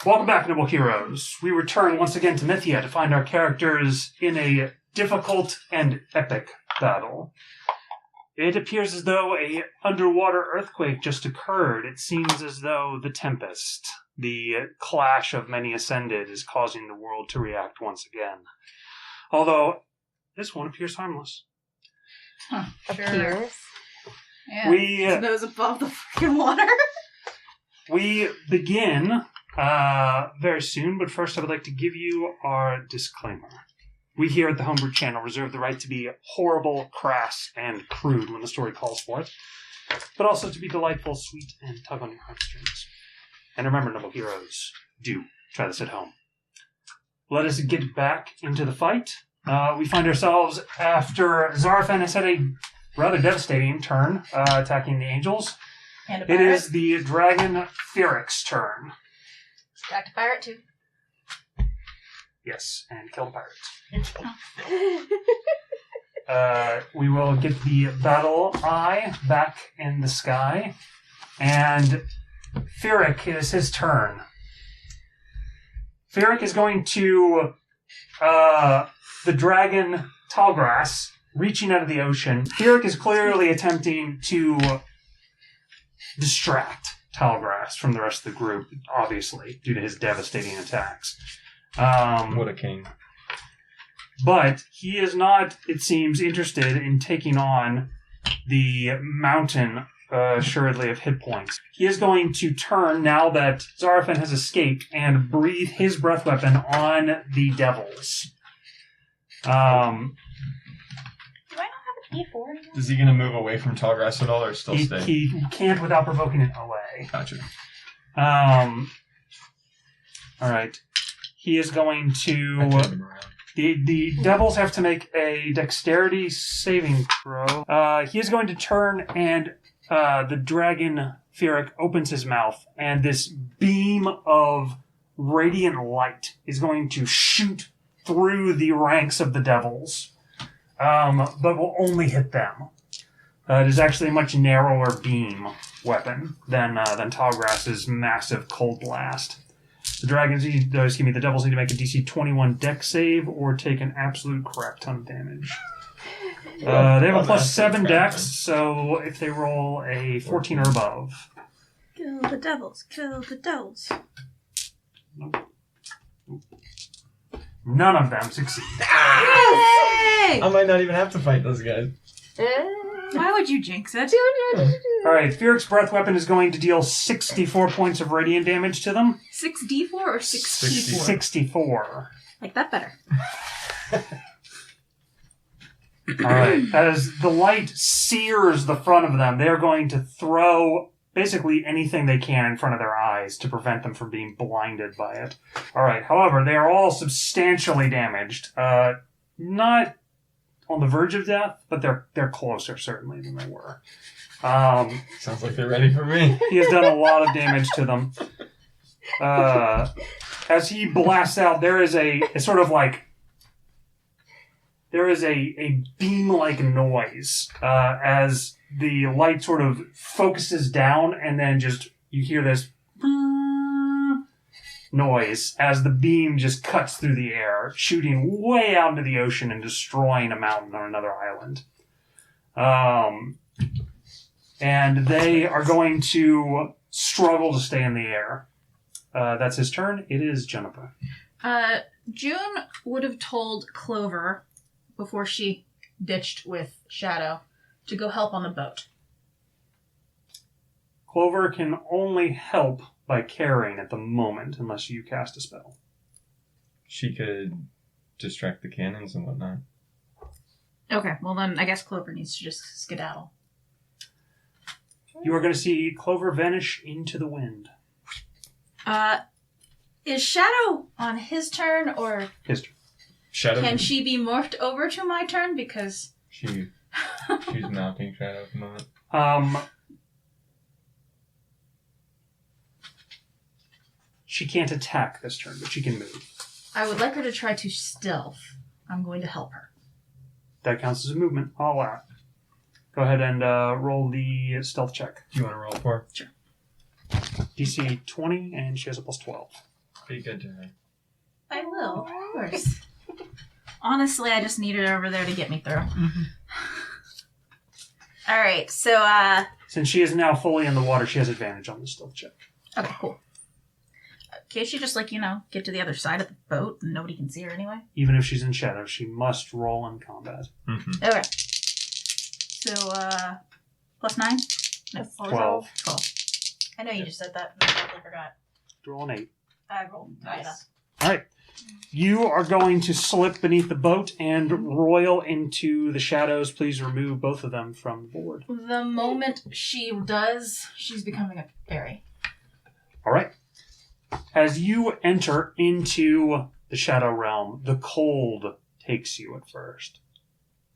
Welcome back, noble heroes. We return once again to Mythia to find our characters in a difficult and epic battle. It appears as though a underwater earthquake just occurred. It seems as though the tempest, the clash of many ascended, is causing the world to react once again. Although, this one appears harmless. Huh, Appears? Yeah, those above the freaking water. We begin very soon, but first I would like to give you our disclaimer. We here at the Homebrew channel reserve the right to be horrible, crass, and crude when the story calls for it, but also to be delightful, sweet, and tug on your heartstrings. And remember, noble heroes, do try this at home. Let us get back into the fight. We find ourselves after Zarfan has had a rather devastating turn attacking the angels. And It is the dragon Fearic's turn. Attack a pirate too. Yes, and kill the pirates. We will get the battle eye back in the sky. And Fearic, it is his turn. Fearic is going to the dragon Talgras, reaching out of the ocean. Fearic is clearly attempting to distract Talgras from the rest of the group, obviously, due to his devastating attacks. What a king. But he is not, it seems, interested in taking on the mountain, assuredly, of hit points. He is going to turn, now that Zarfan has escaped, and breathe his breath weapon on the devils. Do I not have a D4 anymore? Is he going to move away from Talgras at all or still stay? He can't without provoking it away. Gotcha. Alright. He is going I to... turned him around. The devils have to make a dexterity saving throw. He is going to turn, and the dragon Fearic opens his mouth, and this beam of radiant light is going to shoot through the ranks of the devils, but will only hit them. It is actually a much narrower beam weapon than Talgras's massive cold blast. The the devils need to make a DC 21 dex save or take an absolute crap ton of damage. They have a plus 7 dex, so if they roll a 14 or above. Kill the devils, kill the devils. None of them succeed. Yay! I might not even have to fight those guys. Why would you jinx it? Alright, Fearic's breath weapon is going to deal 64 points of radiant damage to them. 6d4 or 64? 64. Like that better. Alright, as the light sears the front of them, they are going to throw basically anything they can in front of their eyes to prevent them from being blinded by it. Alright, however, they are all substantially damaged. Not on the verge of death, but they're closer, certainly, than they were. Sounds like they're ready for me. He has done a lot of damage to them. As he blasts out, there is a beam-like noise as the light sort of focuses down, and then just you hear this noise as the beam just cuts through the air, shooting way out into the ocean and destroying a mountain or another island. And they are going to struggle to stay in the air. That's his turn. It is Jennifer. June would have told Clover, before she ditched with Shadow, to go help on the boat. Clover can only help by carrying at the moment, unless you cast a spell. She could distract the cannons and whatnot. Okay, well then I guess Clover needs to just skedaddle. You are going to see Clover vanish into the wind. Is Shadow on his turn, or His turn. Shadow. can she be morphed over to my turn? Because She's mounting Shadow at the moment. She can't attack this turn, but she can move. I would like her to try to stealth. I'm going to help her. That counts as a movement. I'll allow it. Go ahead and roll the stealth check. Do you want to roll for? Sure. DC 20, and she has a plus 12. Be good to her. I will, of course. Honestly, I just need her over there to get me through. All right, so Since she is now fully in the water, she has advantage on the stealth check. okay, cool. Can't she just get to the other side of the boat and nobody can see her anyway? Even if she's in shadow, she must roll in combat. Mm-hmm. Okay. So plus 9? No, 12. 12. I know you just said that, but I totally forgot. Roll an 8. I rolled nice. All right. You are going to slip beneath the boat and roil into the shadows. Please remove both of them from the board. The moment she does, she's becoming a fairy. All right. As you enter into the shadow realm, the cold takes you at first.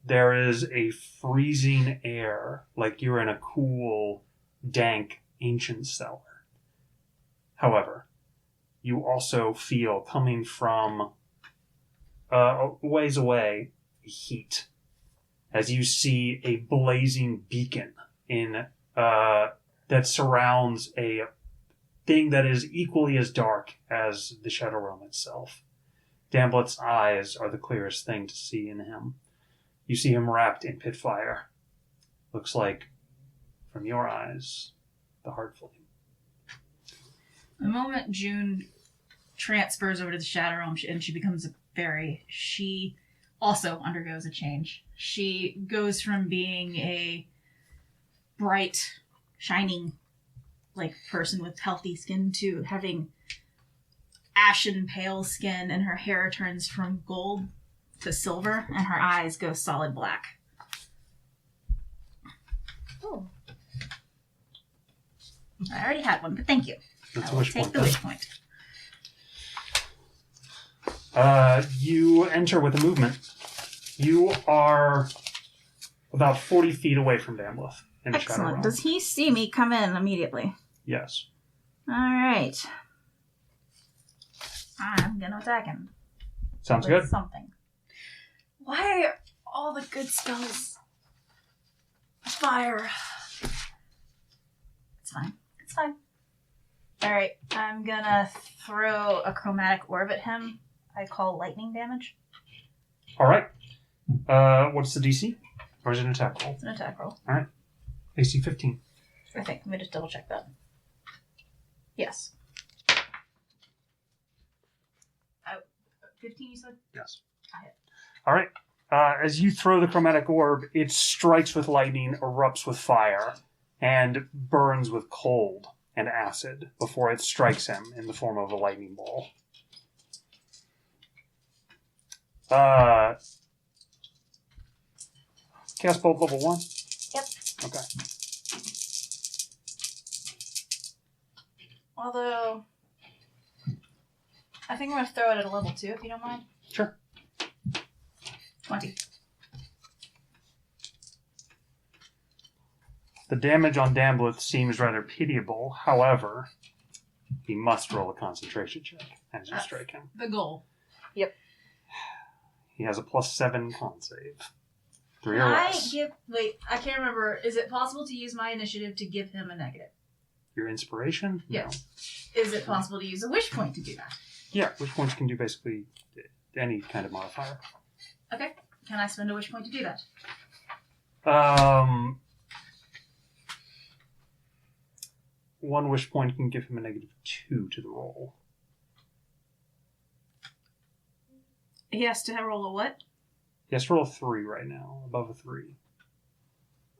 There is a freezing air, like you're in a cool, dank, ancient cellar. However, you also feel coming from a ways away heat as you see a blazing beacon that surrounds a thing that is equally as dark as the Shadow Realm itself. Dambleth's eyes are the clearest thing to see in him. You see him wrapped in pit fire. Looks like, from your eyes, the heart flame. The moment June transfers over to the Shadow Realm and she becomes a fairy, she also undergoes a change. She goes from being a bright, shining, person with healthy skin to having ashen pale skin, and her hair turns from gold to silver, and her eyes go solid black. Oh. I already had one, but thank you. That's I a will wish take point. the wish point. You enter with a movement. You are about 40 feet away from Dambleth in the Shadow Excellent. Realm. Does he see me come in immediately? Yes. All right. I'm gonna attack him. Sounds with good. Something. Why are all the good spells fire? It's fine. It's fine. All right. I'm gonna throw a chromatic orb at him. I call lightning damage. All right. What's the DC? Or is it an attack roll? It's an attack roll. All right. AC 15. I think. Let me just double check that. Yes. 15, you said? Yes. I hit. All right. As you throw the chromatic orb, it strikes with lightning, erupts with fire, and burns with cold and acid before it strikes him in the form of a lightning ball. Cast bolt level 1? Yep. Okay. Although, I think I'm going to throw it at a level 2, if you don't mind. Sure. 20. The damage on Dambleth seems rather pitiable. However, he must roll a concentration check as you strike him. The goal. He has a +7 con save. 3 or Can I less. Wait, I can't remember. Is it possible to use my initiative to give him a negative? Your inspiration? Yeah. Is it possible to use a wish point to do that? Yeah, which ones can do basically any kind of modifier. Okay. Can I spend a wish point to do that? One wish point can give him a -2 to the roll. He has to roll a what? He has to roll a 3 right now, above a 3.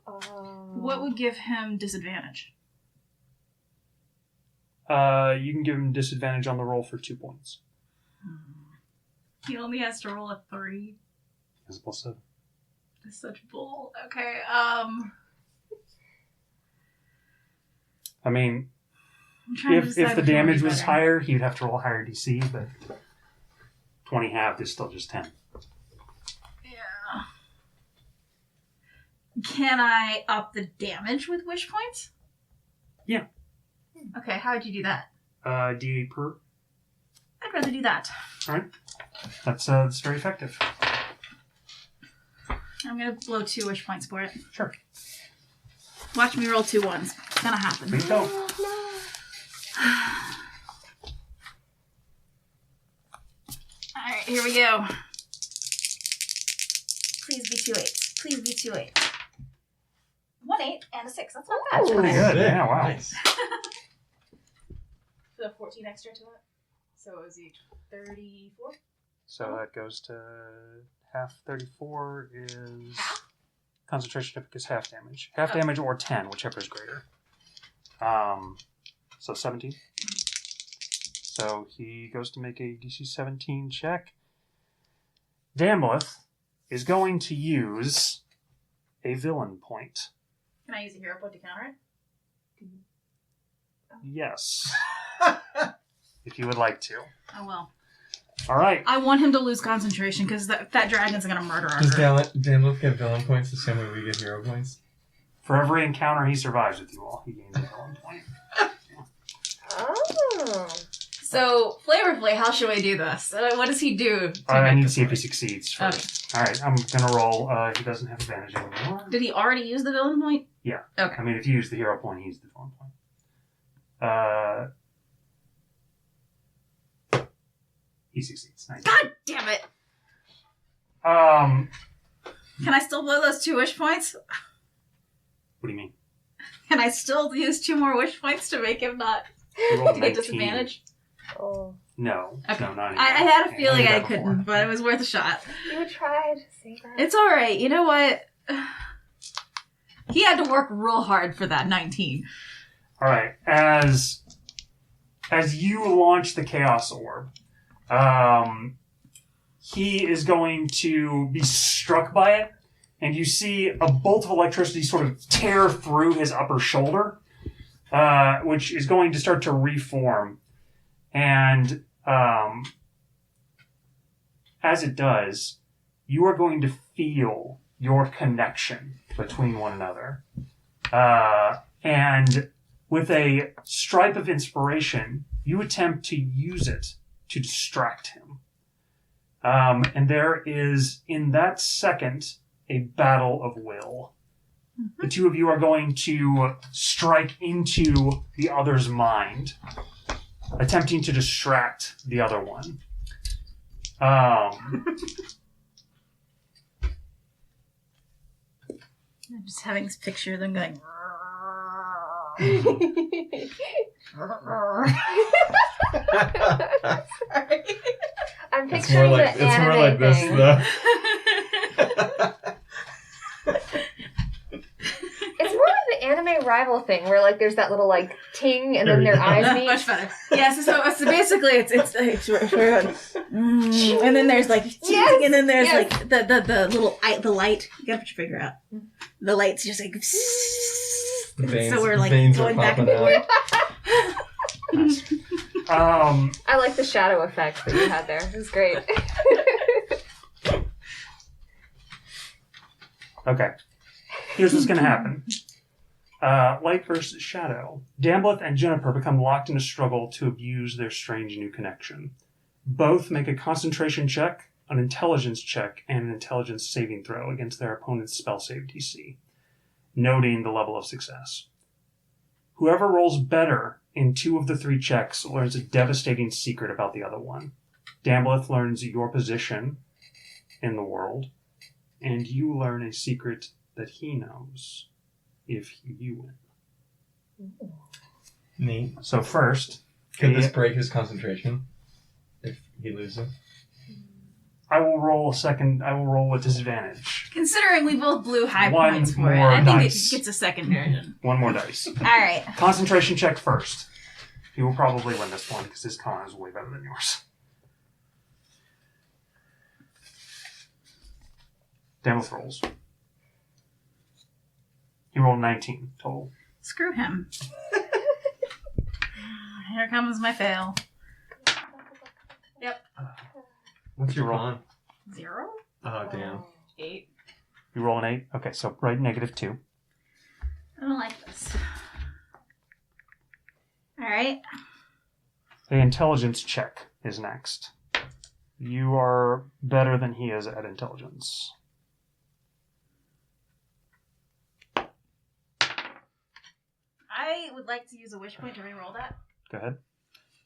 What would give him disadvantage? You can give him disadvantage on the roll for 2 points. He only has to roll a 3. As a +7. That's such bull. Okay, I mean, I'm trying to if decide the which one would damage be was better. higher, he'd have to roll a higher DC, but 20 halved is still just 10. Yeah. Can I up the damage with wish points? Yeah. Okay, how would you do that? D8 per. I'd rather do that. Alright. That's very effective. I'm gonna blow 2 wish points for it. Sure. Watch me roll 2 ones. It's gonna happen. There you go. here we go. Please be 2 8s. Please be 2 8s. 1 8 and a 6. That's not bad. That's pretty good. Sick. Yeah, wow. Nice. The 14 extra to it. So it was 34? So that goes to half. 34 is... Half? Concentration check is half damage. Half damage or 10, whichever is greater. So 17. So he goes to make a DC 17 check. Damblith is going to use a villain point. Can I use a hero point to counter it? Yes. If you would like to. Oh, well. All right. I want him to lose concentration because that dragon's going to murder our Does group. Damblith get villain points the same way we get hero points? For every encounter he survives with you all, he gains a villain point. Oh. So, flavorfully, how should we do this? What does he do? I need to see if he succeeds first. All right, I'm going to roll. He doesn't have advantage anymore. Did he already use the villain point? Yeah. Okay. I mean, if you use the hero point, he's the villain point. He succeeds. Nice. God damn it! What Can I still blow those 2 wish points? do you mean? Can I still use 2 more wish points to make him not You rolled to get 19. disadvantage? Oh. No. Okay. No, not anymore. I had a Yeah, feeling you I did that couldn't, before. but it was worth a shot. You tried to say that. It's alright. You know what? He had to work real hard for that 19. All right. As you launch the Chaos Orb, he is going to be struck by it, and you see a bolt of electricity sort of tear through his upper shoulder, which is going to start to reform. And as it does, you are going to feel your connection between one another. And with a stripe of inspiration, you attempt to use it to distract him. And there is, in that second, a battle of will. Mm-hmm. The two of you are going to strike into the other's mind, attempting to distract the other one. I'm just having this picture of them going... I'm It's picturing more like the anime more like this thing. though. It's more like the anime rival thing, where like there's that little like ting, and then their eyes meet. Much better. Yes, so basically it's and then there's like Yes, and then there's yes. like the little the light. You gotta put your finger out. The light's just like so we're like veins going are back and popping forth. out. I like the shadow effect that you had there. It was great. Okay. Here's what's going to happen. Light versus shadow. Damblith and Juniper become locked in a struggle to abuse their strange new connection. Both make a concentration check, an intelligence check, and an intelligence saving throw against their opponent's spell save DC, noting the level of success. Whoever rolls better in 2 of the 3 checks learns a devastating secret about the other one. Damblith learns your position in the world, and you learn a secret that he knows if you win. Neat. So first, Could this break his concentration if he loses? I will roll with disadvantage. Considering we both blew high One points for it, more I think dice. it gets a second version. One more dice. Alright. Concentration check first. He will probably win this one because his con is way better than yours. Damblith rolls. He rolled 19 total. Screw him. Here comes my fail. Yep. What's your Roll. con? 0? Oh, damn. 8. You roll an 8? Okay, so right -2. I don't like this. Alright. The intelligence check is next. You are better than he is at intelligence. I would like to use a wish point to re-roll that. Go ahead.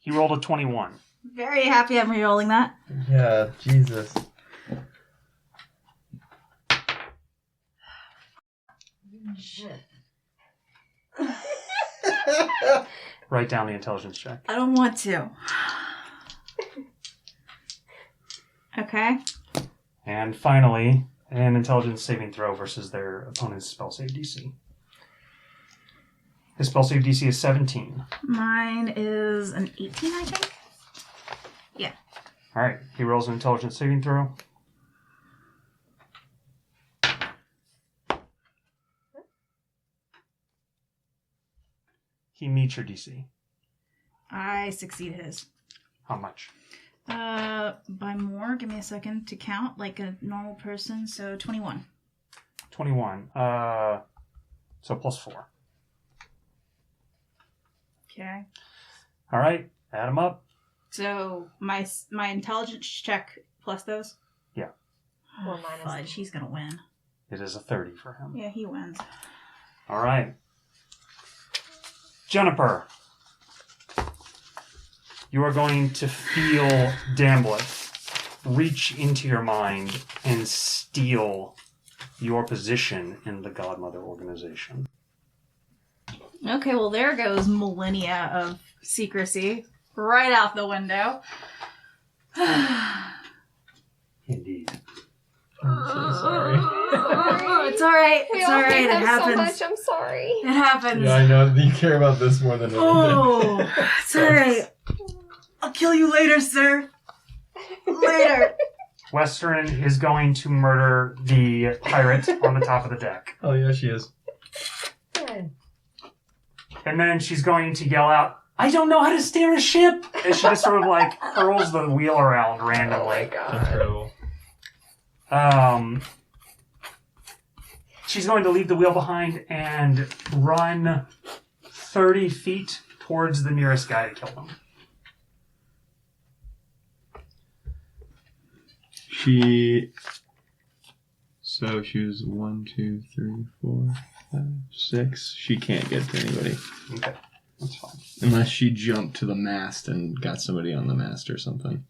He rolled a 21. Very happy I'm re-rolling that. Yeah, Jesus. Write down the intelligence check. I don't want to. Okay. And finally, an intelligence saving throw versus their opponent's spell save DC. His spell save DC is 17. Mine is an 18, I think. All right, he rolls an intelligence saving throw. He meets your DC. I succeed his. How much? By more, give me a second to count like a normal person, so 21. 21. So plus 4. Okay. All right, add them up. So my intelligence check plus those? Yeah. Or minus. Fudge, he's gonna win. It is a 30 for him. Yeah, he wins. All right. Juniper, you are going to feel Damblith reach into your mind and steal your position in the Godmother organization. Okay, well there goes millennia of secrecy. Right out the window. Indeed. I'm so sorry. It's alright. We It's all alright. hate It him so happens. much. I'm sorry. It happens. Yeah, I know that you care about this more than anything. Oh, it's alright. I'll kill you later, sir. Later. Western is going to murder the pirate on the top of the deck. Oh, yeah, she is. Good. And then she's going to yell out, "I don't know how to steer a ship!" As she just sort of like hurls the wheel around Oh my randomly. god. Incredible. She's going to leave the wheel behind and run 30 feet towards the nearest guy to kill them. So she was 1, 2, 3, 4, 5, 6. She can't get to anybody. Okay, that's fine. Unless she jumped to the mast and got somebody on the mast or something.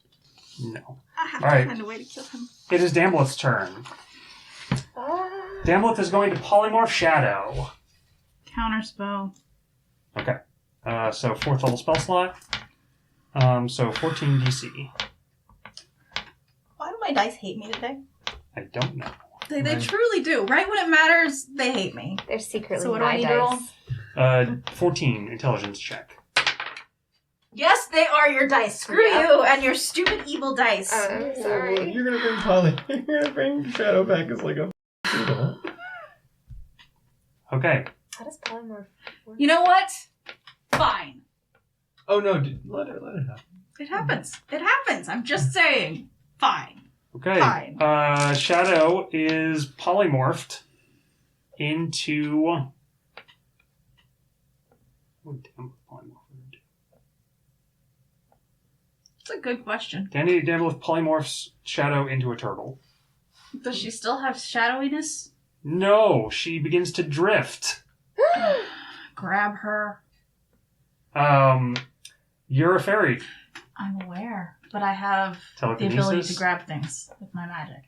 No. I have All right. to find a way to kill him. It is Dambleth's turn. Dambleth is going to polymorph Shadow. Counterspell. Okay. So 4th level spell slot. So 14 DC. Why do my dice hate me today? I don't know. They Right. truly do. Right when it matters, they hate me. They're secretly So what do I my need to roll? dice. 14 intelligence check. Yes, they are your dice. Screw Yep. you and your stupid evil dice. I'm sorry. You're gonna bring Polly. You're gonna bring Shadow back as like a poodle. Okay. How does polymorph work? You know what? Fine. Oh no, let it happen. It happens. It happens. I'm just saying. Fine. Okay. Fine. Shadow is polymorphed into. Oh, damn, polymorphed. It's a good question. Dambleth polymorphs Shadow into a turtle. Does she still have shadowiness? No, she begins to drift. Grab her. You're a fairy. I'm aware, but I have the Telekinesis. ability to grab things with my magic.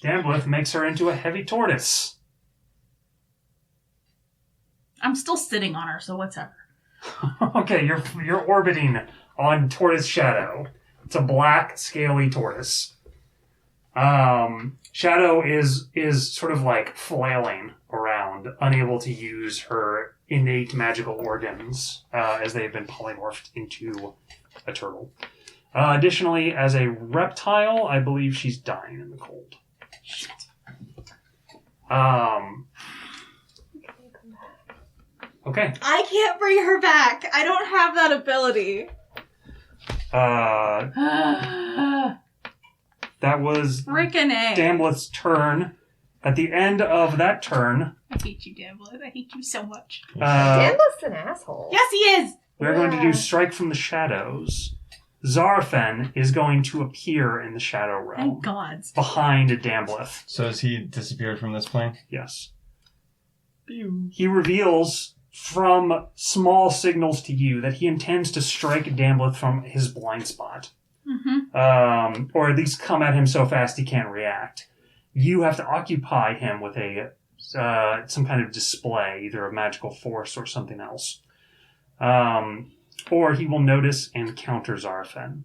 Dambleth makes her into a heavy tortoise. I'm still sitting on her, so whatever. Okay, you're orbiting on Tortoise Shadow. It's a black, scaly tortoise. Shadow is sort of like flailing around, unable to use her innate magical organs as they have been polymorphed into a turtle. Additionally, as a reptile, I believe she's dying in the cold. Shit. Okay. I can't bring her back. I don't have that ability. That was Freaking A. Dambleth's turn. At the end of that turn, I hate you, Dambleth. I hate you so much. Dambleth's an asshole. Yes, he is. we're going to do Strike from the Shadows. Zarfan is going to appear in the Shadow Realm. Thank God. Behind Dambleth. So has he disappeared from this plane? Yes. Pew. He reveals from small signals to you that he intends to strike Damblith from his blind spot. Or at least come at him so fast he can't react. You have to occupy him with some kind of display, either of magical force or something else. Or he will notice and counter Zarafin.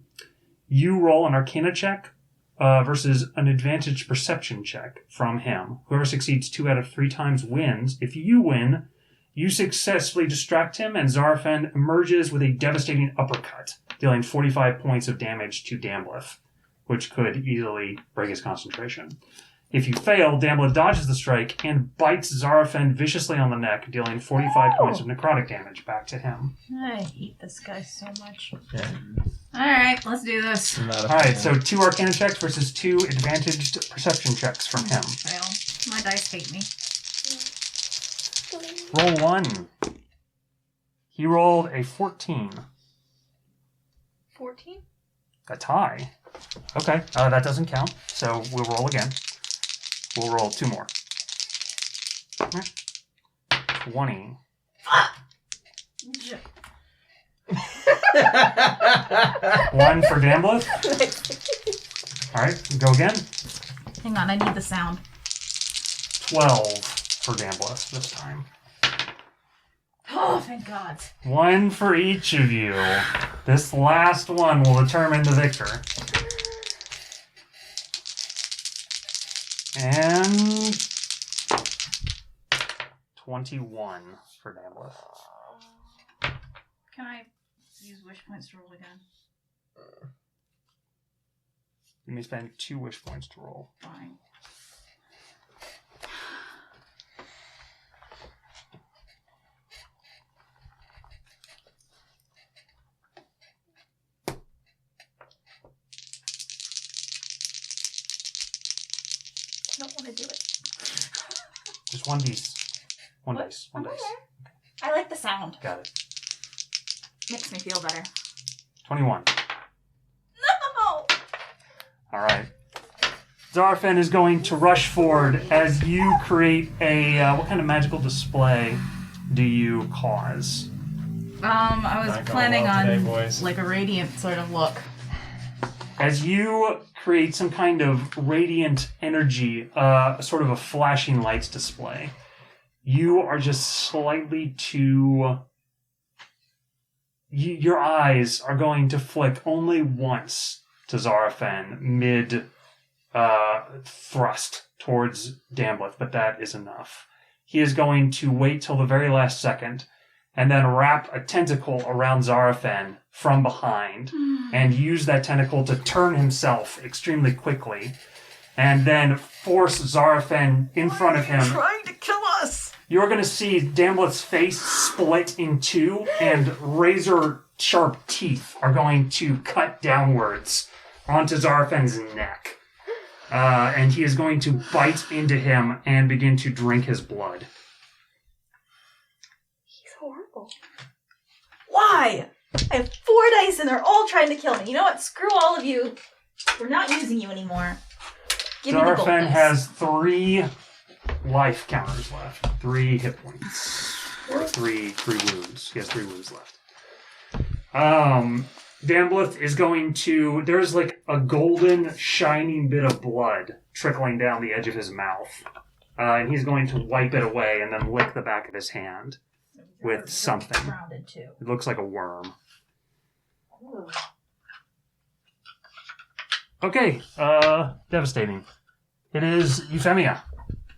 You roll an Arcana check versus an advantage perception check from him. Whoever succeeds 2 out of 3 times wins. If you win, you successfully distract him, and Zarafin emerges with a devastating uppercut, dealing 45 points of damage to Damblith, which could easily break his concentration. If you fail, Damblith dodges the strike and bites Zarafin viciously on the neck, dealing 45 points of necrotic damage back to him. I hate this guy so much. Yeah. Alright, let's do this. Alright, so 2 Arcana checks versus 2 advantaged perception checks from him. Fail. My dice hate me. Roll 1. He rolled a 14. 14? A tie. Okay, that doesn't count, so we'll roll again. We'll roll 2 more. 20. One for Damblith. Alright, go again. Hang on, I need the sound. 12 for Damblith this time. Oh, thank God. 1 for each of you. This last one will determine the victor. And 21 for Damblith. Can I use wish points to roll again? You may spend 2 wish points to roll. Fine. I don't want to do it. Just 1 dice. One dice. One dice. I like the sound. Got it. Makes me feel better. 21. No! Alright. Zarafin is going to rush forward as you create a... what kind of magical display do you cause? I was Not going planning well on today, boys. like a radiant sort of look. As you create some kind of radiant energy, sort of a flashing lights display, you are just slightly too... your eyes are going to flick only once to Zarafin mid-thrust towards Damblith, but that is enough. He is going to wait till the very last second and then wrap a tentacle around Zarafin from behind and use that tentacle to turn himself extremely quickly and then force Zarafin in front of him. Trying to kill us! You're going to see Damblith's face split in 2 and razor-sharp teeth are going to cut downwards onto Zarafin's neck. And he is going to bite into him and begin to drink his blood. He's horrible. Why? I have 4 dice and they're all trying to kill me. You know what? Screw all of you. We're not using you anymore. Give me the gold Zarafin dice. has 3 life counters left. 3 hit points. Or 3 wounds. He has 3 wounds left. Damblith is going to... There's like a golden, shining bit of blood trickling down the edge of his mouth. And he's going to wipe it away and then lick the back of his hand with something. Grounded too. It looks like a worm. Okay, devastating. It is Euphemia.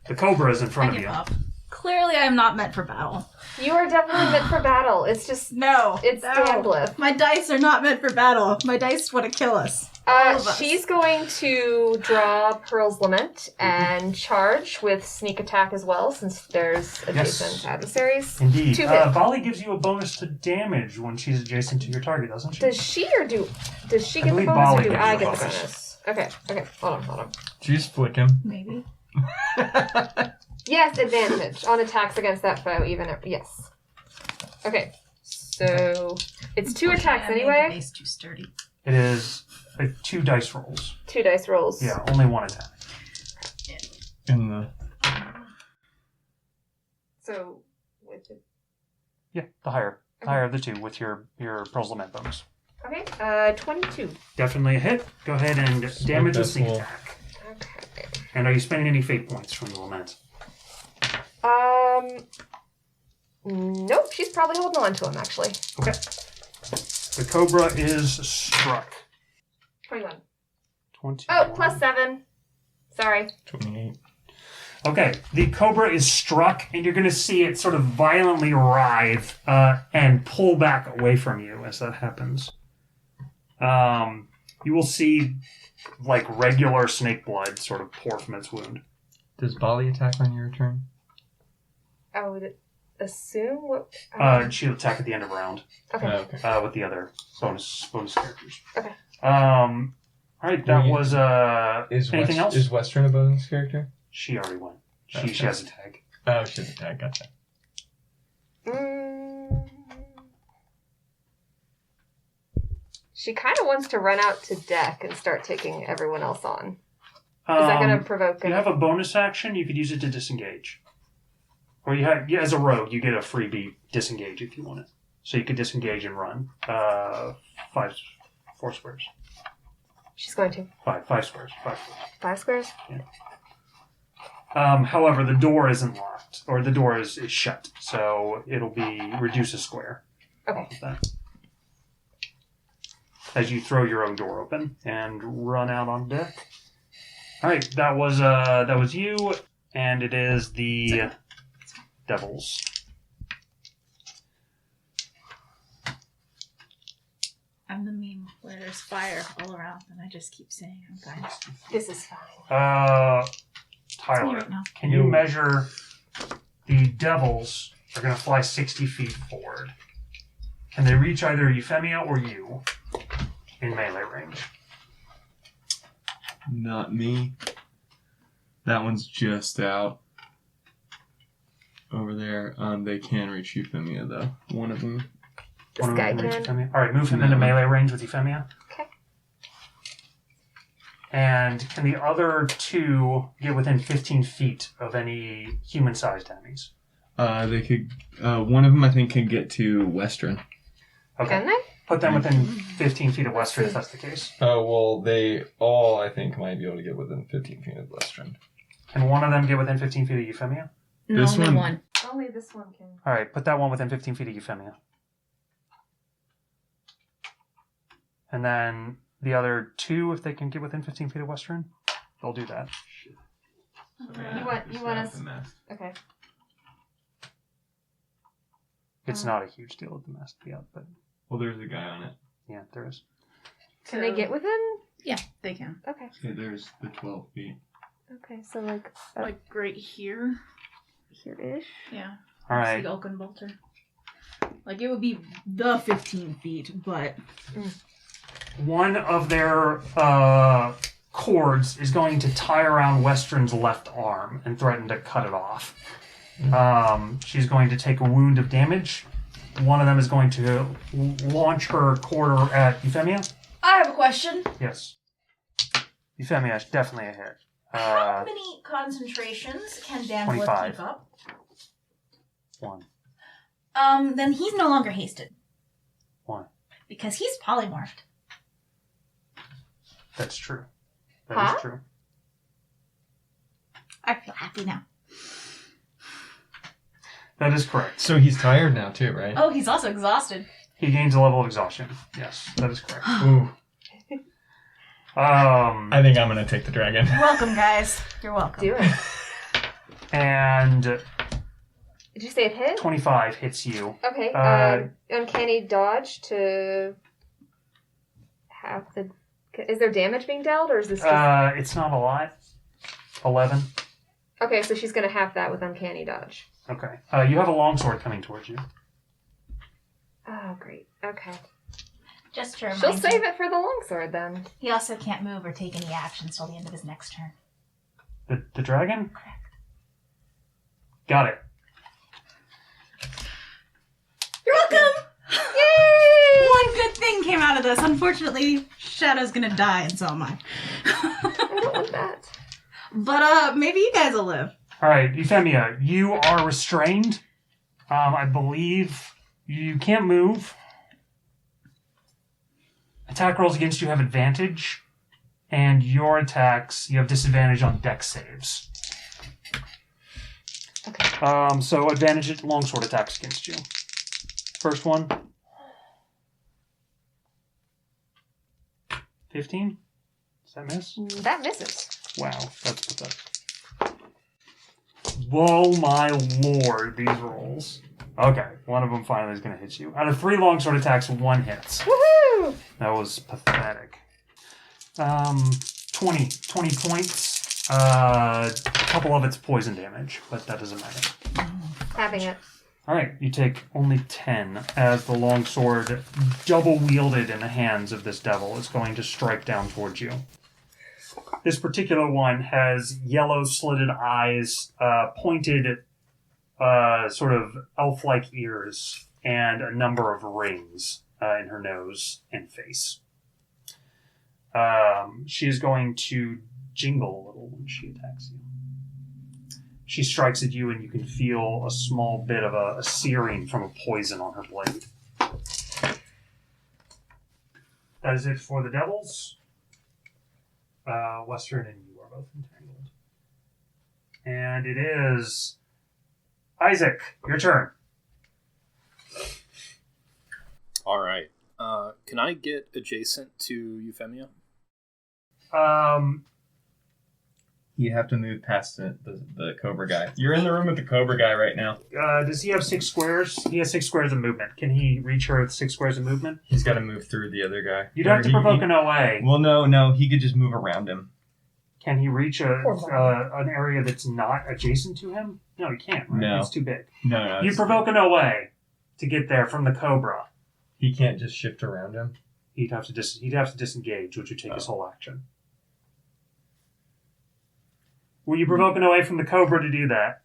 The cobra is in front I of give you. up. Clearly I am not meant for battle. You are definitely meant for battle. It's just... No. It's no. Damblith. My dice are not meant for battle. My dice want to kill us. All of us. She's going to draw Pearl's Lament and charge with sneak attack as well, since there's adjacent adversaries. Indeed. 2 hit. Bali gives you a bonus to damage when she's adjacent to your target, doesn't she? Does she get the believe bonus Bali or do gives I you a get the bonus. bonus? Okay, hold on. Just flick him. Maybe. Yes, advantage on attacks against that foe, even if... Yes. Okay, so it's 2 attacks I made the anyway. base too sturdy. It is 2 dice rolls. 2 dice rolls. Yeah, only 1 attack. In the... So, with the Yeah, the higher. Higher of the two with your Pearl's Lament bonus. Okay, 22. Definitely a hit. Go ahead and damage with that's sneak cool. attack. Okay. And are you spending any fate points from the Lament? Nope, she's probably holding on to him, actually. Okay. The Cobra is struck. 21. 20. Oh, plus 7. Sorry. 28. Okay, the Cobra is struck, and you're going to see it sort of violently writhe and pull back away from you as that happens. You will see, like, regular snake blood sort of pour from its wound. Does Bali attack on your turn? I would assume what. She'll attack at the end of round Okay. Okay. with the other bonus characters. Okay. All right, that was anything else? Is Western a bonus character? She already went. She Okay. has a tag. Oh, she has a tag. Gotcha. She kind of wants to run out to deck and start taking everyone else on. Is that going to provoke You have a bonus action. You could use it to disengage. Or as a rogue, you get a freebie disengage if you want it. So you could disengage and run. 4 squares. She's going to. 5 squares. 5 squares. 5 squares? However, the door isn't locked, or the door is shut, so it'll be reduce a square. Okay. Off of that. As you throw your own door open and run out on deck. All right, that was you, and it is the devils. I'm the meme where there's fire all around, and I just keep saying I'm fine. This is fine. Tyler, right now. can you measure the devils are going to fly 60 feet forward? Can they reach either Euphemia or you in melee range? Not me. That one's just out. Over there. They can reach Euphemia, though. One of them. This One guy of them reach can. Euphemia? All right, move him into melee range with Euphemia. Okay. And can the other two get within 15 feet of any human-sized enemies? They could. One of them, I think, can get to Western. Okay. Can they? Put them within 15 feet of Western if that's the case. Oh, well, they all, I think, might be able to get within 15 feet of Western. Can one of them get within 15 feet of Euphemia? No, This only one- one. Only this one can. All right, put that one within 15 feet of Euphemia. And then the other two, if they can get within 15 feet of Western, they'll do that. You want us? Okay. It's not a huge deal with the mast to be out, but Well, there's a guy on it. yeah, there is. Can they get within? Yeah, they can. Okay. Okay, there's the 12 feet. Okay, so like Like right here. here-ish. Yeah. All right. The Oaken Bolter. Like it would be the 15 feet, but One of their cords is going to tie around Western's left arm and threaten to cut it off. She's going to take a wound of damage. One of them is going to launch her cord at Euphemia. I have a question. Yes. Euphemia is definitely a hit. How many concentrations can Damblith 25. keep up? 1. Then he's no longer hasted. Why? Because he's polymorphed. That's true. That Huh? is true. I feel happy now. That is correct. So he's tired now, too, right? Oh, he's also exhausted. He gains a level of exhaustion. Yes, that is correct. Ooh. I think I'm going to take the dragon. You're welcome, guys. You're welcome. Do it. And Did you say it hit? 25 hits you. Okay. Uncanny dodge to have the. Is there damage being dealt, or is this just? It's not a lot. 11. Okay, so she's gonna have that with uncanny dodge. Okay. You have a longsword coming towards you. Oh, great. Okay. Just to remind She'll you, save it for the longsword then. he also can't move or take any actions till the end of his next turn. The dragon? Correct. Got it. You're welcome! Yay! One good thing came out of this. Unfortunately, Shadow's gonna die, and so am I. I don't want that. But, maybe you guys will live. All right, Euphemia, you are restrained. I believe You can't move. Attack rolls against you have advantage, and your attacks, you have disadvantage on dex saves. Okay. So advantage at longsword attacks against you. First one. 15? Does that miss? That misses. Wow, that's pathetic. Whoa, my lord, these rolls. Okay, one of them finally is going to hit you. Out of 3 longsword attacks, 1 hits. Woohoo! That was pathetic. 20 points. A couple of it's poison damage, but that doesn't matter. Having it. Alright, you take only 10 as the longsword, double wielded in the hands of this devil, is going to strike down towards you. This particular one has yellow slitted eyes, pointed, sort of elf-like ears, and a number of rings in her nose and face. She is going to jingle a little when she attacks you. She strikes at you, and you can feel a small bit of a searing from a poison on her blade. That is it for the devils. Western and you are both entangled. And it is Isaac, your turn. All right. Can I get adjacent to Euphemia? You have to move past the Cobra guy. You're in the room with the Cobra guy right now. Does he have 6 squares? He has 6 squares of movement. Can he reach her with 6 squares of movement? He's got to move through the other guy. You'd have to provoke an OA. Well, no, he could just move around him. Can he reach an area that's not adjacent to him? No, he can't, right? No. It's too big. No. You provoke an OA to get there from the Cobra. He can't just shift around him. He'd have to disengage, which would take his whole action. Will you provoke an OA from the Cobra to do that?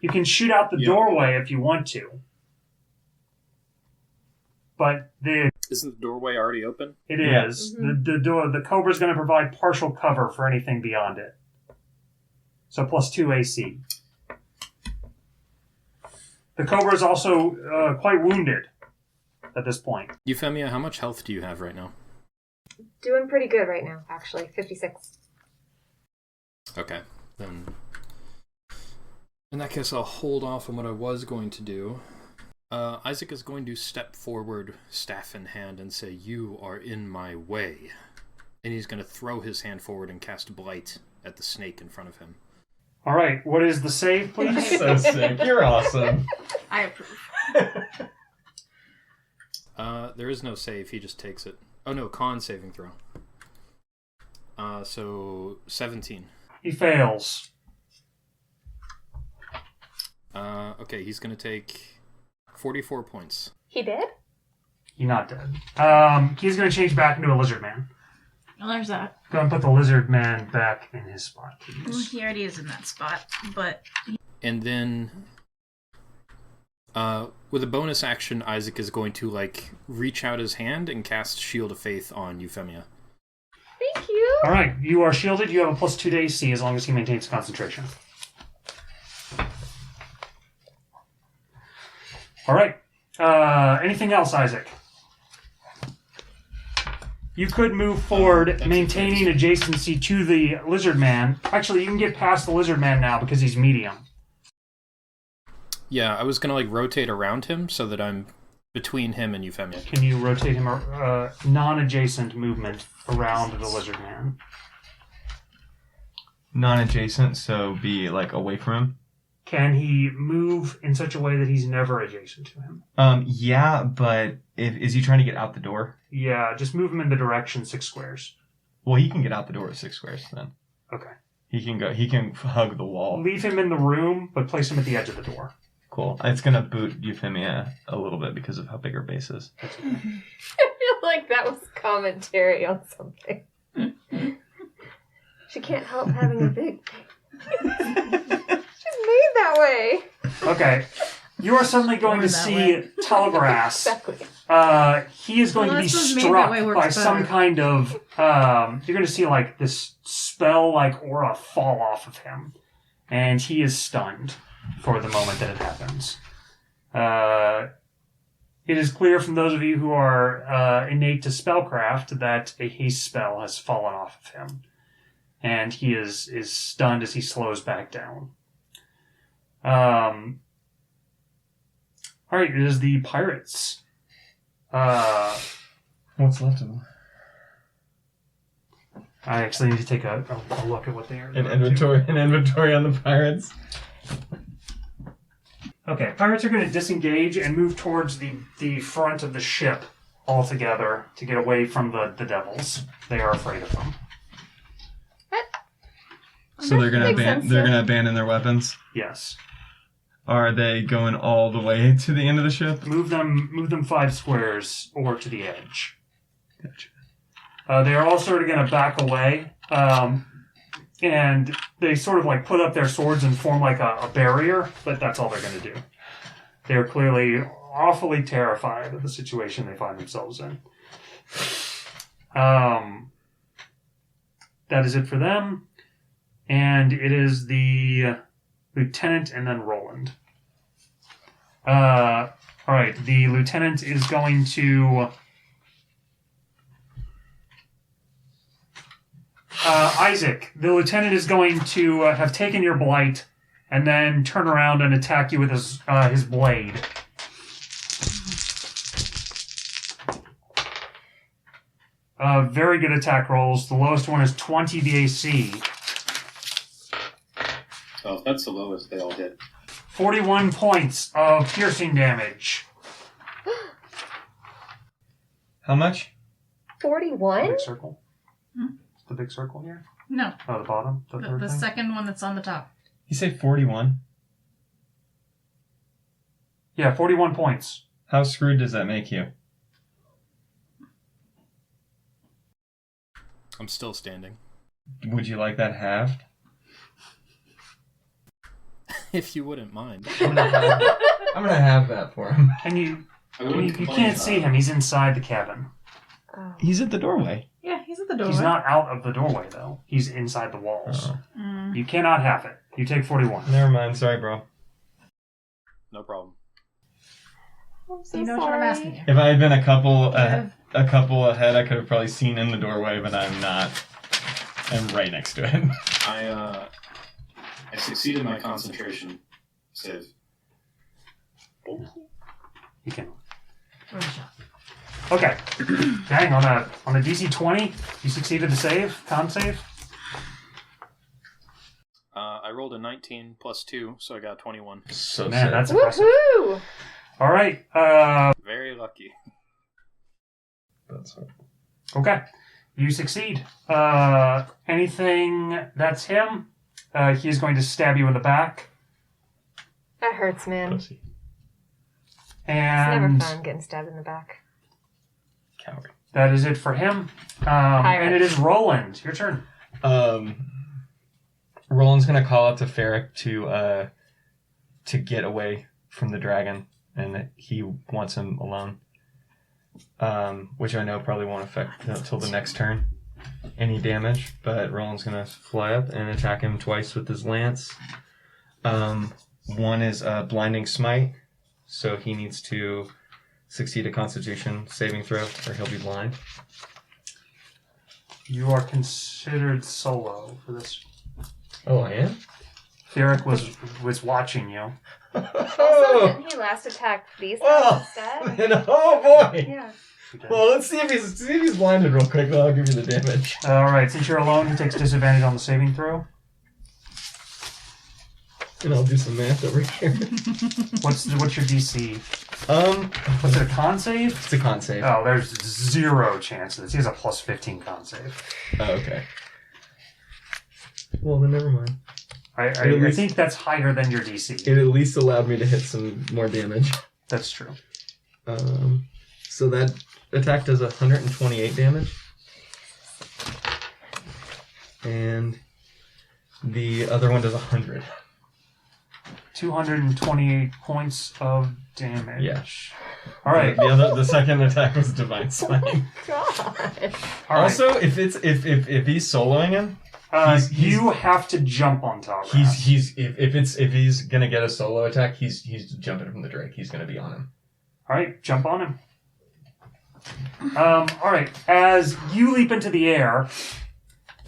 You can shoot out the doorway if you want to. But Isn't the doorway already open? It is. Mm-hmm. The Cobra's going to provide partial cover for anything beyond it. So plus 2 AC. The Cobra is also quite wounded at this point. Euphemia, how much health do you have right now? Doing pretty good right now, actually. 56. Okay, then in that case I'll hold off on what I was going to do. Isaac is going to step forward, staff in hand, and say, "You are in my way." And he's going to throw his hand forward and cast Blight at the snake in front of him. All right, what is the save, please? So sick. You're awesome. I approve. There is no save, he just takes it. Oh no, con saving throw. So 17. He fails. Okay, he's going to take 44 points. He did? He's not dead. He's going to change back into a lizard man. Well, there's that. Go and put the lizard man back in his spot, Well, please. he already is in that spot, but... And then, with a bonus action, Isaac is going to, reach out his hand and cast Shield of Faith on Euphemia. Thank you. All right, you are shielded. You have a plus 2 to AC as long as he maintains concentration. All right. Anything else, Isaac? You could move forward, maintaining adjacency to the lizard man. Actually, you can get past the lizard man now because he's medium. Yeah, I was going to, rotate around him so that I'm between him and Euphemia. Can you rotate him non-adjacent movement around the lizard man? Non-adjacent, so be, away from him? Can he move in such a way that he's never adjacent to him? Yeah, but is he trying to get out the door? Yeah, just move him in the direction 6 squares. Well, he can get out the door at 6 squares then. Okay. He can hug the wall. Leave him in the room, but place him at the edge of the door. Cool. It's gonna boot Euphemia a little bit because of how big her base is. I feel like that was commentary on something. She can't help having a big She's made that way. Okay. You are suddenly going to Born that see way. Talgras. Exactly. He is going to be struck by some kind of... you're going to see this spell-like aura fall off of him. And he is stunned for the moment that it happens. it is clear from those of you who are innate to spellcraft that a haste spell has fallen off of him. And he is stunned as he slows back down. Alright, it is the pirates. What's left of them? I actually need to take a look at what they are. An inventory on the pirates. Okay, pirates are going to disengage and move towards the front of the ship altogether to get away from the devils. They are afraid of them. So they're gonna Makes sense, they're yeah. gonna abandon their weapons. Yes. Are they going all the way to the end of the ship? Move them 5 squares or to the edge. Gotcha. They are all sort of going to back away, and they sort of like put up their swords and form like a barrier, but that's all they're going to do. They are clearly awfully terrified of the situation they find themselves in. That is it for them, and it is the lieutenant and then Roland. All right, the lieutenant is going to... Isaac, the lieutenant is going to have taken your blight and then turn around and attack you with his blade. Very good attack rolls. The lowest one is 20 BAC. Oh, if that's the lowest, they all hit. 41 points of piercing damage. How much? 41? Big circle. The big circle here? No, Oh, the bottom? The third the thing? second one that's on the top. You say 41? Yeah, 41 points. How screwed does that make you? I'm still standing. Would you like that halved? If you wouldn't mind. I'm gonna have that for him. And you I wouldn't you complain can't about see it. him. He's inside the cabin. Oh. He's at the doorway. Yeah, he's at the doorway. He's not out of the doorway, though. He's inside the walls. Oh. You cannot have it. You take 41. Never mind. Sorry, bro. No problem. I'm so You know sorry. what I'm asking you. If I had been a couple ahead, I could have probably seen in the doorway, but I'm not. I'm right next to it. I succeeded my concentration save. You can. Where's the shot? Okay. Dang, on a DC 20, you succeeded the save, con save. I rolled a 19 plus 2, so I got 21. So Man, sick. that's impressive. Woohoo! All right. Very lucky. That's right. Okay. You succeed. Anything that's him, he's going to stab you in the back. That hurts, man. It's Pussy. never And fun getting stabbed in the back. Coward. that is it for him. And it is Roland. Your turn. Roland's gonna call out to Ferric to get away from the dragon, and that he wants him alone. Which I know probably won't affect until the next turn any damage, but Roland's gonna fly up and attack him twice with his lance. One is blinding smite, so he needs to succeed a Constitution saving throw, or he'll be blind. You are considered solo for this. Oh, I am. Ferric was watching you. Also, didn't he last attack these guys instead? Oh boy! Yeah. Well, let's see if he's blinded real quick. Then I'll give you the damage. All right. Since you're alone, he takes disadvantage on the saving throw. And I'll do some math over here. What's your DC? Was it a con save? It's a con save. Oh, there's 0 chances. He has a plus 15 con save. Oh, okay. Well, then never mind. I think that's higher than your DC. It at least allowed me to hit some more damage. That's true. So that attack does 128 damage. And the other one does 100. 228 points of damage. Yeah. All right. The second attack was divine smite. God. All right. Also, if he's soloing him, he's- you have to jump on top. if he's gonna get a solo attack, he's jumping from the Drake. He's gonna be on him. All right, jump on him. All right, as you leap into the air,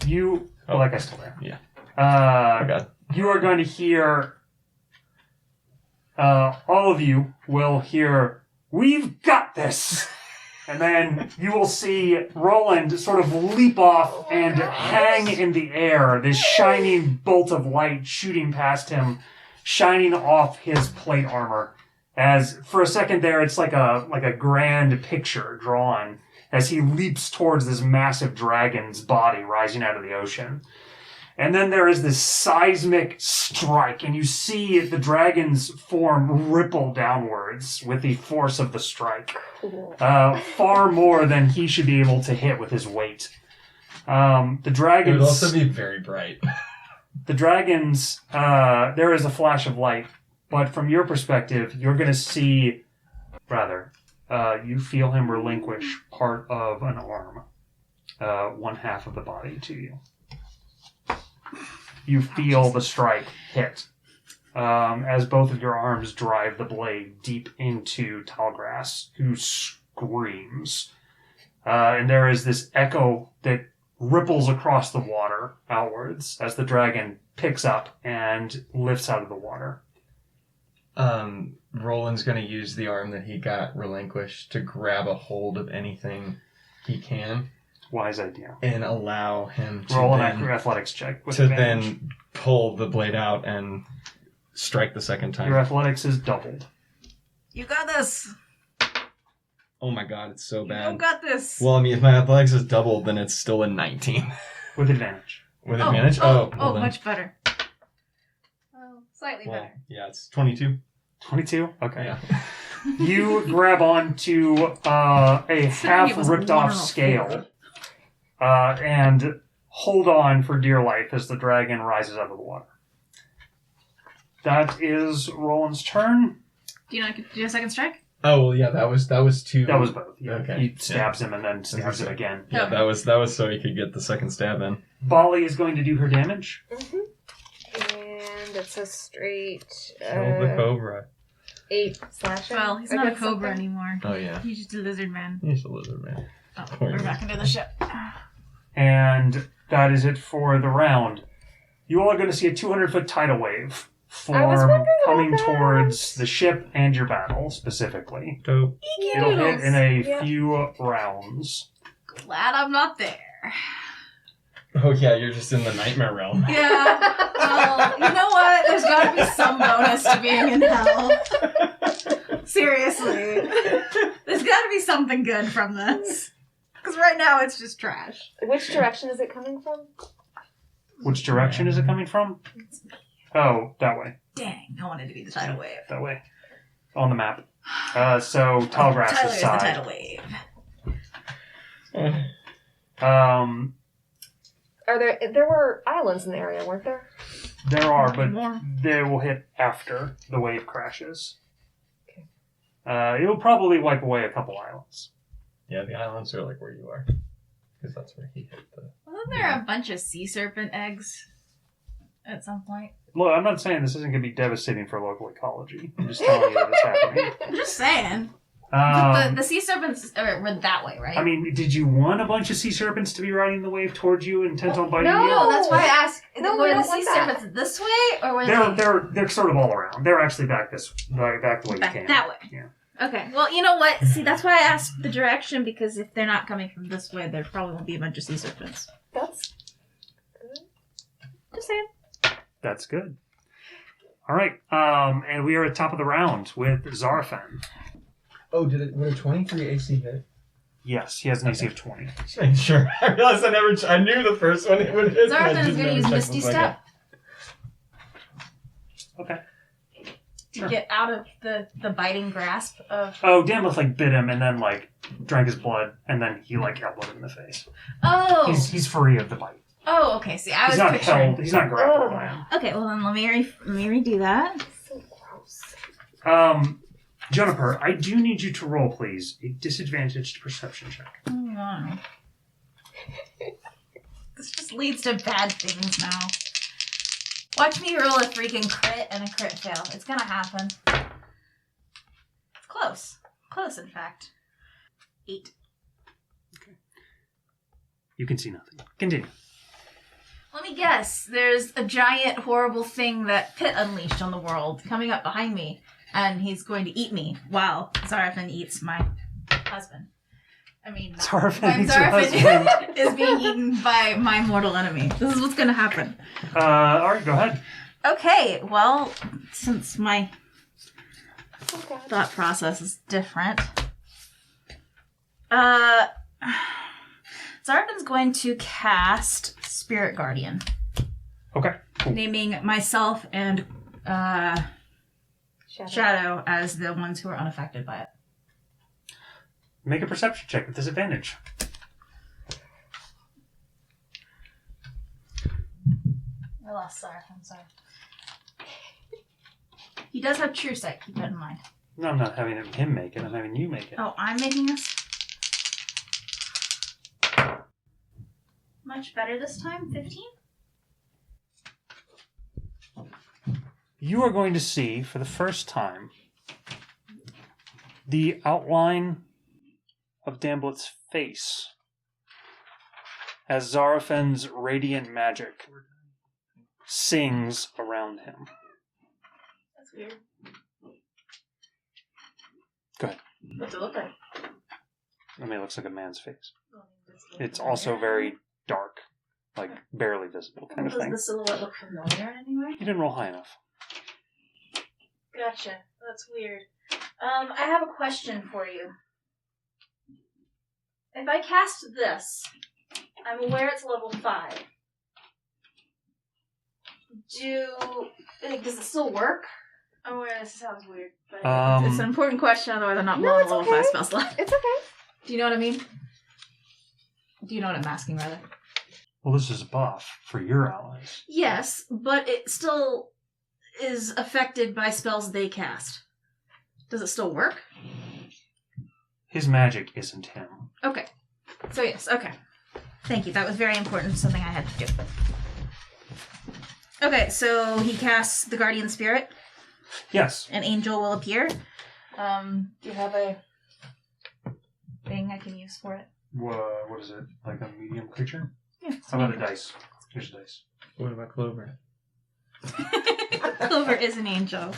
you... Oh, that guy's still there. Yeah. Oh, God. You are going to hear... all of you will hear, "We've got this!" And then you will see Roland sort of leap off and hang in the air, this shining bolt of light shooting past him, shining off his plate armor. As for a second there, it's like a grand picture drawn as he leaps towards this massive dragon's body rising out of the ocean. And then there is this seismic strike, and you see the dragon's form ripple downwards with the force of the strike. Cool. Far more than he should be able to hit with his weight. The It dragons... would also be very bright. The dragons, there is a flash of light, but from your perspective, you're going to see... you feel him relinquish part of an arm. One half of the body to you. You feel the strike hit as both of your arms drive the blade deep into Talgras, who screams. And there is this echo that ripples across the water outwards as the dragon picks up and lifts out of the water. Roland's going to use the arm that he got relinquished to grab a hold of anything he can. Wise idea. And allow him to roll an athletics check with to advantage. then pull the blade out and strike the second time. Your athletics is doubled. You got this. Oh my god, it's so You bad. got this. Well, I mean, if my athletics is doubled, then it's still a 19. With advantage. With advantage? Well then. Much better. Well, slightly Well, better. yeah, it's 22. 22? Okay. Yeah. You grab onto a half ripped off scale and hold on for dear life as the dragon rises out of the water. That is Roland's turn. Do you not get to do a second strike? Oh, well, yeah, that was two. That was both. Yeah. Okay. He stabs him and then stabs him again. Yeah, that was so he could get the second stab in. Bali is going to do her damage. And it's a straight Kill the cobra. 8 slashing. Well, he's not a against cobra something. anymore. Oh, yeah. He's just a lizard man. He's a lizard man. Oh, Poor we're man. back into the ship. And that is it for the round. You all are going to see a 200-foot tidal wave I was form wondering about coming that. towards the ship and your battle, specifically. Dope. It'll hit in a Yeah. few rounds. Glad I'm not there. Oh, yeah, you're just in the nightmare realm. Yeah. Well, you know what? There's got to be some bonus to being in hell. Seriously. There's got to be something good from this. Because right now it's just trash. Which direction is it coming from? Which direction is it coming from? Oh, that way. Dang, I wanted to be the tidal wave. That way. On the map. So, Talgras' Tyler is the side. tidal wave. There were islands in the area, weren't there? There are, but More. they will hit after the wave crashes. It'll probably wipe away a couple islands. Yeah, the islands are like where you are. Because that's where he hit the... Wasn't there a bunch of sea serpent eggs at some point? Look, I'm not saying this isn't going to be devastating for local ecology. I'm just telling you that it's happening. I'm just saying. The sea serpents were that way, right? I mean, did you want a bunch of sea serpents to be riding the wave towards you intent on biting No. you? No, that's why I asked. No, were we the don't sea want that. serpents this way, or were They're sort of all around. They're actually back the way you came. that way? Yeah. Okay. Well, you know what? See, that's why I asked the direction, because if they're not coming from this way, there probably won't be a bunch of sea serpents. That's good. Just saying. That's good. All right, and we are at top of the round with Zarfan. Oh, would a 23 AC hit? Yes, he has an AC of 20. Just making sure. I realized I knew the first one it would hit. but I Zarfan is just going to never use checked Misty the second. Step Okay. to Sure. get out of the biting grasp of. Oh, Damblith bit him and then drank his blood and then he elbowed him in the face. Oh. He's free of the bite. Oh, okay. See, I He's was not picturing. held. He's not grappled by him. Okay, well then let me redo that. So gross. Juniper, I do need you to roll, please, a disadvantaged perception check. Oh, wow. This just leads to bad things now. Watch me roll a freaking crit and a crit fail. It's gonna happen. It's close. Close, in fact. 8. You can see nothing. Continue. Let me guess. There's a giant, horrible thing that Pitt unleashed on the world coming up behind me, and he's going to eat me while Zarafin eats my husband. I mean, Zarafin eats your husband. Zarafin is being eaten by my mortal enemy. This is what's going to happen. All right, go ahead. Okay, well, since my thought process is different, Zarafin's going to cast Spirit Guardian, Okay. Cool. naming myself and Shadow as the ones who are unaffected by it. Make a perception check with disadvantage. I lost Zarafin, sorry. He does have true sight, keep that in mind. No, I'm not having him make it. I'm having you make it. Oh, I'm making this? Much better this time, 15? You are going to see, for the first time, the outline of Dambleth's face as Zarafin's radiant magic sings around him. That's weird. Go ahead. What's it look like? I mean, it looks like a man's face. It's also very dark, like barely visible kind of Does thing. the silhouette look familiar in any way? You didn't roll high enough. Gotcha. That's weird. I have a question for you. If I cast this, I'm aware it's level 5. Does it still work? I'm aware this sounds weird, but it's an important question, otherwise I'm not blowing a level 5 spell slot. It's okay. Do you know what I mean? Do you know what I'm asking, rather? Well, this is a buff for your allies. Yes, but it still is affected by spells they cast. Does it still work? His magic isn't him. Okay. So yes, okay. Thank you. That was very important. Something I had to do. Okay, so he casts the Guardian Spirit. Yes. An angel will appear. Do you have a thing I can use for it? What is it? Like a medium creature? Yeah. How about a dice? Here's a dice. What about Clover? Clover is an angel.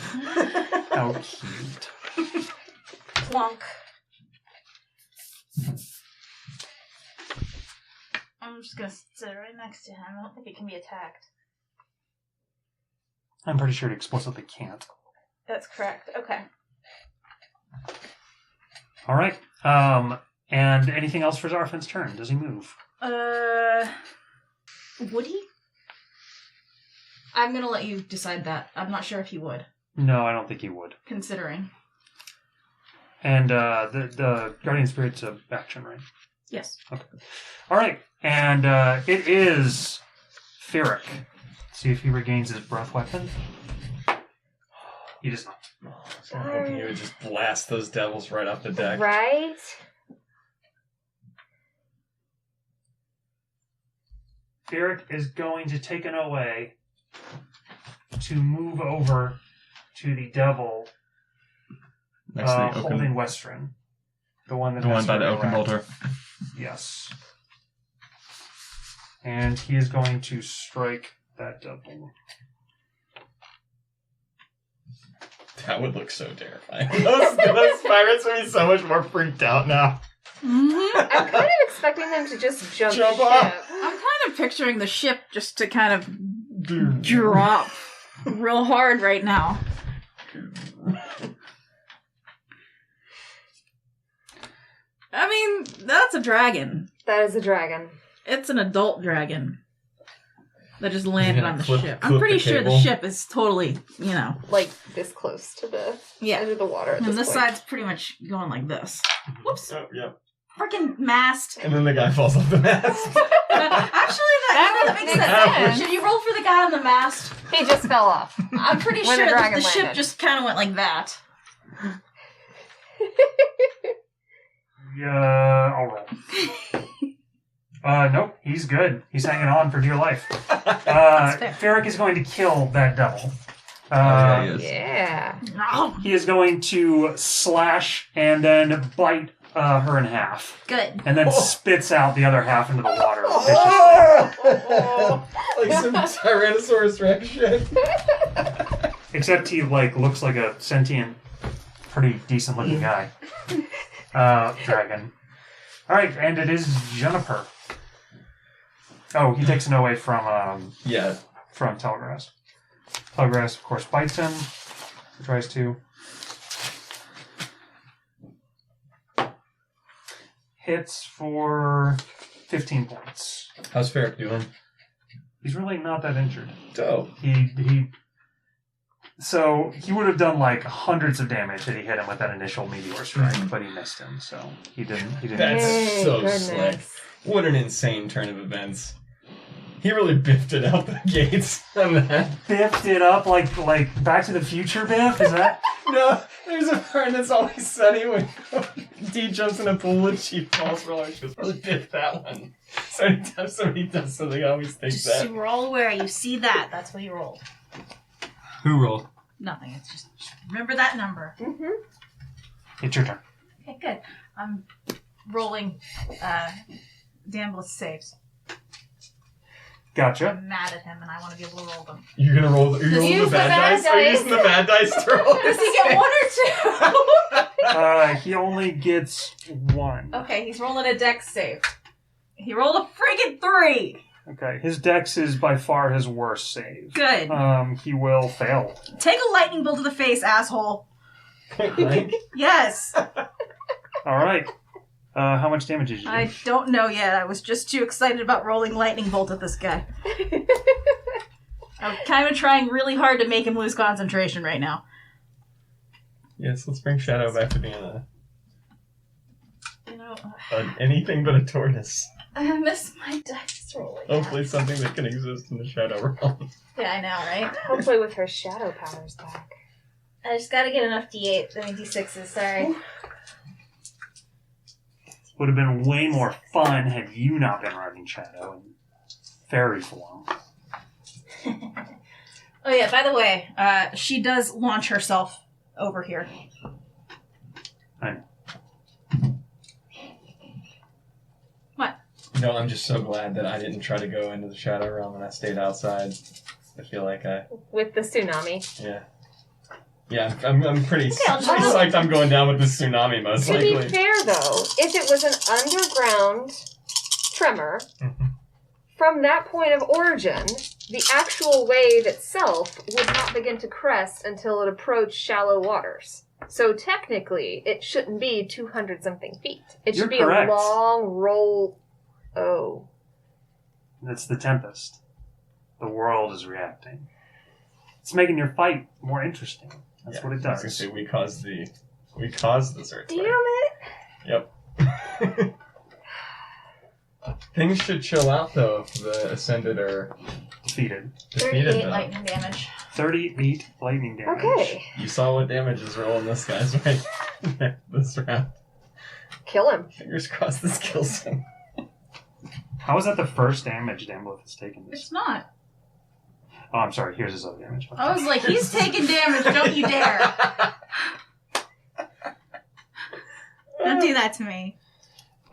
How cute. Plonk. I'm just gonna sit right next to him. I don't think it can be attacked. I'm pretty sure it explicitly can't. That's correct. Okay. All right. And anything else for Zarafin's turn? Does he move? Would he? I'm gonna let you decide that. I'm not sure if he would, No, I don't think he would. considering. And the Guardian Spirit's a action, right? Yes. Okay. All right. And it is Ferric. See if he regains his breath weapon. He does not. So I'm hoping you would just blast those devils right off the deck. Right? Ferric is going to take an away to move over to the devil Next to the holding oaken, Western. The one that the has one by the to oaken interact. bolter. Yes. And he is going to strike that devil. That would look so terrifying. Those pirates would be so much more freaked out now. Mm-hmm. I'm kind of expecting them to just jump Jump ship. off. I'm kind of picturing the ship just to kind of drop real hard right now. I mean, that's a dragon. That is a dragon. It's an adult dragon that just landed gonna on the clip ship. I'm pretty the sure the cable? ship is totally, Like this close to the yeah. edge of the water. At And this point. side's pretty much going like this. Whoops. Oh, yep. Freaking mast. And then the guy falls off the mast. Actually, that makes sense. Should you roll for the guy on the mast? He just fell off. I'm pretty When sure the that dragon the ship landed. just kind of went like that. Yeah, I'll roll. Nope, he's good. He's hanging on for dear life. fair. Ferric is going to kill that devil. Yeah, he is. Yeah. Oh, He is going to slash and then bite her in half. good. And then spits out the other half into the water viciously. Like some Tyrannosaurus Rex shit. Except he looks like a sentient, pretty decent looking guy. Dragon. Alright, and it is Juniper. Oh, he takes it away from Talgras. Talgras, of course, bites him. He tries to. Hits for 15 points. How's Ferric doing? He's really not that injured. Dope. So he would have done like hundreds of damage had he hit him with that initial meteor strike, but he missed him, so he didn't. That's Yay, so goodness. slick. What an insane turn of events. He really biffed it out the gates on that. Biffed it up like Back to the Future Biff? Is that? No, there's a part that's always sunny when Dee jumps in a pool and she falls for her. She goes, really biff that one. So anytime somebody does something, I always think Just that. so we're all aware, you see that. That's what you rolled. Who rolled? Nothing. It's just remember that number. Mm-hmm. It's your turn. Okay, good. I'm rolling Damblith saves. Gotcha. I'm mad at him and I want to be able to roll them. You're gonna roll. Are you rolling Use the bad the bad dice? Are you dice. using the bad dice to roll? Does he get one or two? He only gets one. Okay, he's rolling a dex save. He rolled a friggin' 3. Okay, his dex is by far his worst save. Good. He will fail. Take a lightning bolt to the face, asshole. Like, Yes. All right. How much damage did you do? I don't know yet. I was just too excited about rolling lightning bolt at this guy. I'm kind of trying really hard to make him lose concentration right now. yes, let's bring Shadow back to being You know, anything but a tortoise. I miss my dice rolling. Hopefully something that can exist in the Shadow realm. Yeah, I know, right? Hopefully with her shadow powers back. I just gotta get enough D6s, sorry. Would have been way more fun had you not been riding Shadow in fairy form. Oh yeah, by the way, she does launch herself over here. I know. What? No, I'm just so glad that I didn't try to go into the Shadow realm and I stayed outside. I feel like With the tsunami. Yeah, I'm pretty I'll just- psyched I'm going down with this tsunami, most To likely. be fair, though, if it was an underground tremor, Mhm. from that point of origin, the actual wave itself would not begin to crest until it approached shallow waters. So technically, it shouldn't be 200-something feet. It should You're be correct. a long roll. Oh. That's the Tempest. The world is reacting. It's making your fight more interesting. That's what it I was gonna does. say, we caused this earthquake. Damn it! Yep. Things should chill out though if the Ascended are Defeated. defeated. 38 Though. lightning damage. 38 lightning damage. Okay. You saw what damage is rolling this guy's way this round. Kill him. Fingers crossed this kills him. How is that the first damage Damblith has taken this? It's not. Oh, I'm sorry. Here's his other damage. I was like, he's taking damage, don't you dare. Don't do that to me.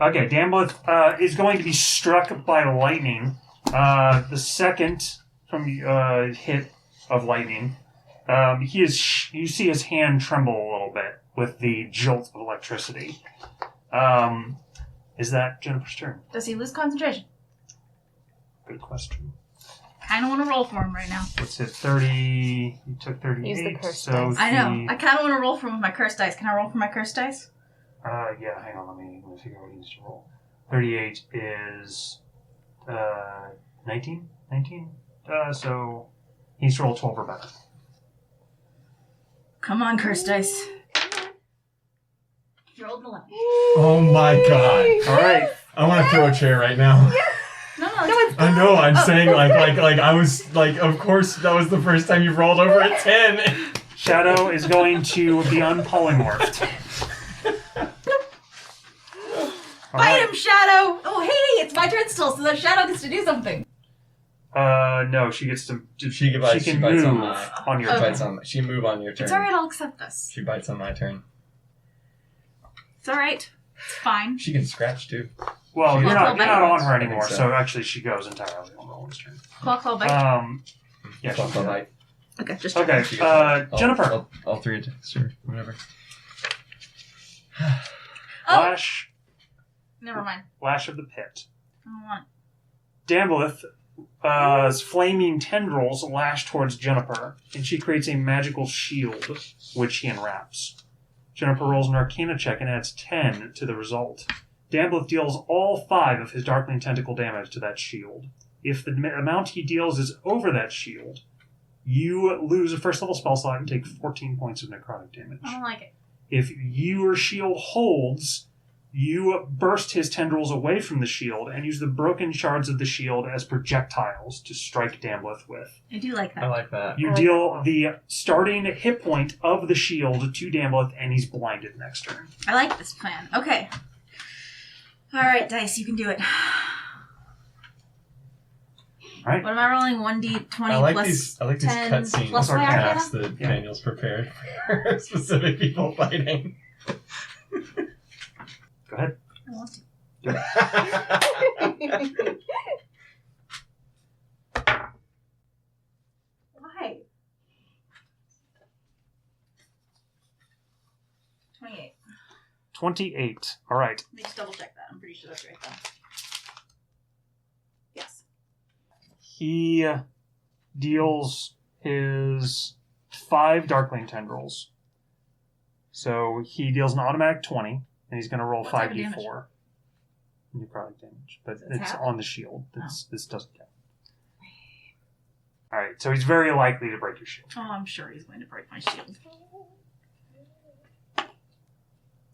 Okay, Damblith is going to be struck by lightning. The second from hit of lightning, you see his hand tremble a little bit with the jolt of electricity. Is that Jennifer's turn? Does he lose concentration? Good question. Kind of want to roll for him right now. What's it? 30. You took 38. Use the curse so dice. I know. I kind of want to roll for him with my curse dice. Can I roll for my curse dice? Yeah, hang on. Let me figure out what he needs to roll. 38 is 19? 19? So he needs to roll 12 or better. Come on, curse dice. You rolled an 11. Oh my god. All right. I want to throw a chair right now. No, I know, I'm saying like I was like, of course that was the first time you've rolled over a 10. Shadow is going to be unpolymorphed. All Fight right. him, Shadow! Oh, hey, it's my turn still, so the Shadow gets to do something. No, she gets to. She can bites move on my- on your Okay. turn. She can move on your turn. It's alright, I'll accept this. She bites on my turn. It's alright. It's fine. She can scratch too. Well, She you're gets not claw on her I think anymore, so. so actually she goes entirely on Roland's turn. Claw bite. Yeah, Claw, she claw, can. bite. Okay, just Okay, She gets Jennifer. All 3 attacks or whatever. Oh, Lash never mind. Lash of the Pit. I don't want. Damblith's flaming tendrils lash towards Juniper, and she creates a magical shield, which he enwraps. Juniper rolls an Arcana check and adds 10 to the result. Damblith deals all 5 of his Darkling Tentacle damage to that shield. If the amount he deals is over that shield, you lose a first level spell slot and take 14 points of necrotic damage. I don't like it. If your shield holds, you burst his tendrils away from the shield and use the broken shards of the shield as projectiles to strike Damblith with. I do like that. I like that. You I like deal that. the starting hit point of the shield to Damblith, and he's blinded next turn. I like this plan. Okay. Alright, dice, you can do it. Right. What am I rolling? 1d20 I like plus these 10 cutscenes plus my Arcana. Arcana? that Yeah. Daniel's prepared for specific people fighting. Go ahead. I want to. Why? 28. 28. All right. Let me just double check that. I'm pretty sure that's right though. Yes. He deals his 5 Darkling Tendrils. So he deals an automatic 20, and he's going to roll What type of 5d4 necrotic damage. But So it's it's half? on the shield. This doesn't count. All right, so he's very likely to break your shield. Oh, I'm sure he's going to break my shield.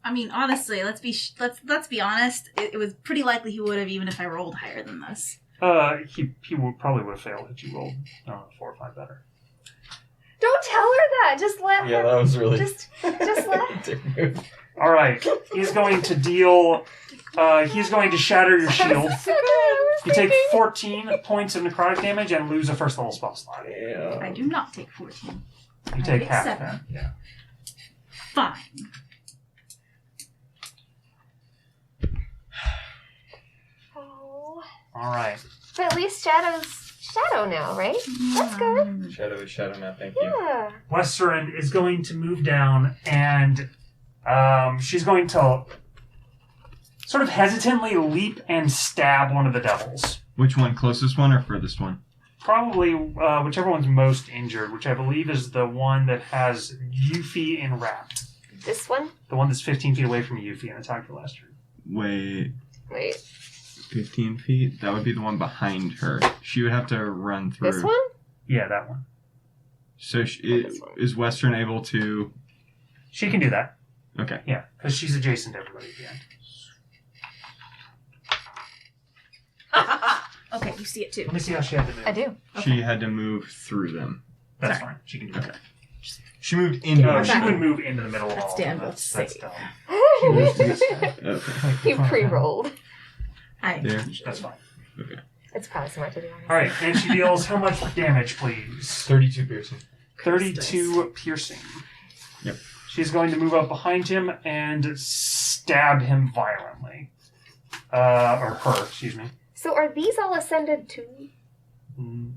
I mean, honestly, let's be honest. It was pretty likely he would have, even if I rolled higher than this. He probably would have failed if you rolled 4 or 5 better. Don't tell her that. Just let Yeah, her. that was really Just let. dick move. All right, he's going to deal. He's going to shatter your shield. You take 14 points of necrotic damage and lose a first level spell slot. Yeah. I do not take 14. You I take take half 7. that. Yeah. Fine. Oh. All right. But at least Shadow's Shadow now, right? That's good. Shadow is shadow now, thank you. Yeah. Westerin is going to move down, and she's going to sort of hesitantly leap and stab one of the devils. Which one? Closest one or furthest one? Probably whichever one's most injured, which I believe is the one that has Yuffie enwrapped. This one? The one that's 15 feet away from Yuffie and attacked her last turn. Wait, Wait. 15 feet? That would be the one behind her. She would have to run through. This one? Yeah, that one. So This one. is Western able to... She can do that. Okay. Yeah, because she's adjacent to everybody at the end. Okay, you see it too. Let me see how she had to move. I do. She had to move through them. That's fine. She can do that. She moved into No, them. she would move into the middle of That's all of them. Danville's That's save. dumb. Okay. You pre-rolled. There. That's fine. It's probably smart to do honest. All right, and she deals how much damage, please? 32 piercing. 32 piercing. Yep. She's going to move up behind him and stab him violently. Or her, excuse me. So are these all ascended too?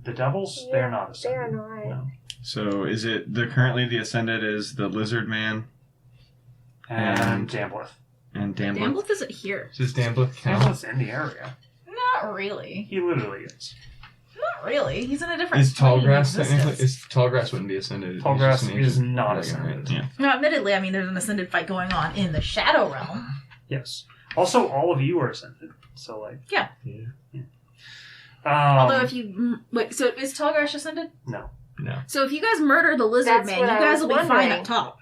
The devils? Yeah, They're not they are ascended. not. No. So is it currently the ascended is the lizard man And Damblith. and Damblith? Damblith isn't here. Does Damblith count? Damblith's in the area. Not really. He literally is. Not really. He's in a different Is plane of Talgras technically? existence. Talgras wouldn't be ascended. He's Tallgrass just an is ancient not dragon, right? ascended. Yeah. Now, admittedly, I mean, there's an ascended fight going on in the Shadow Realm. Yes. Also, all of you are ascended. So, like... Yeah. Yeah. Although, if you wait, so is Talgras ascended? No. No. So if you guys murder the lizard That's man, what you I guys was will be fine wondering. up top.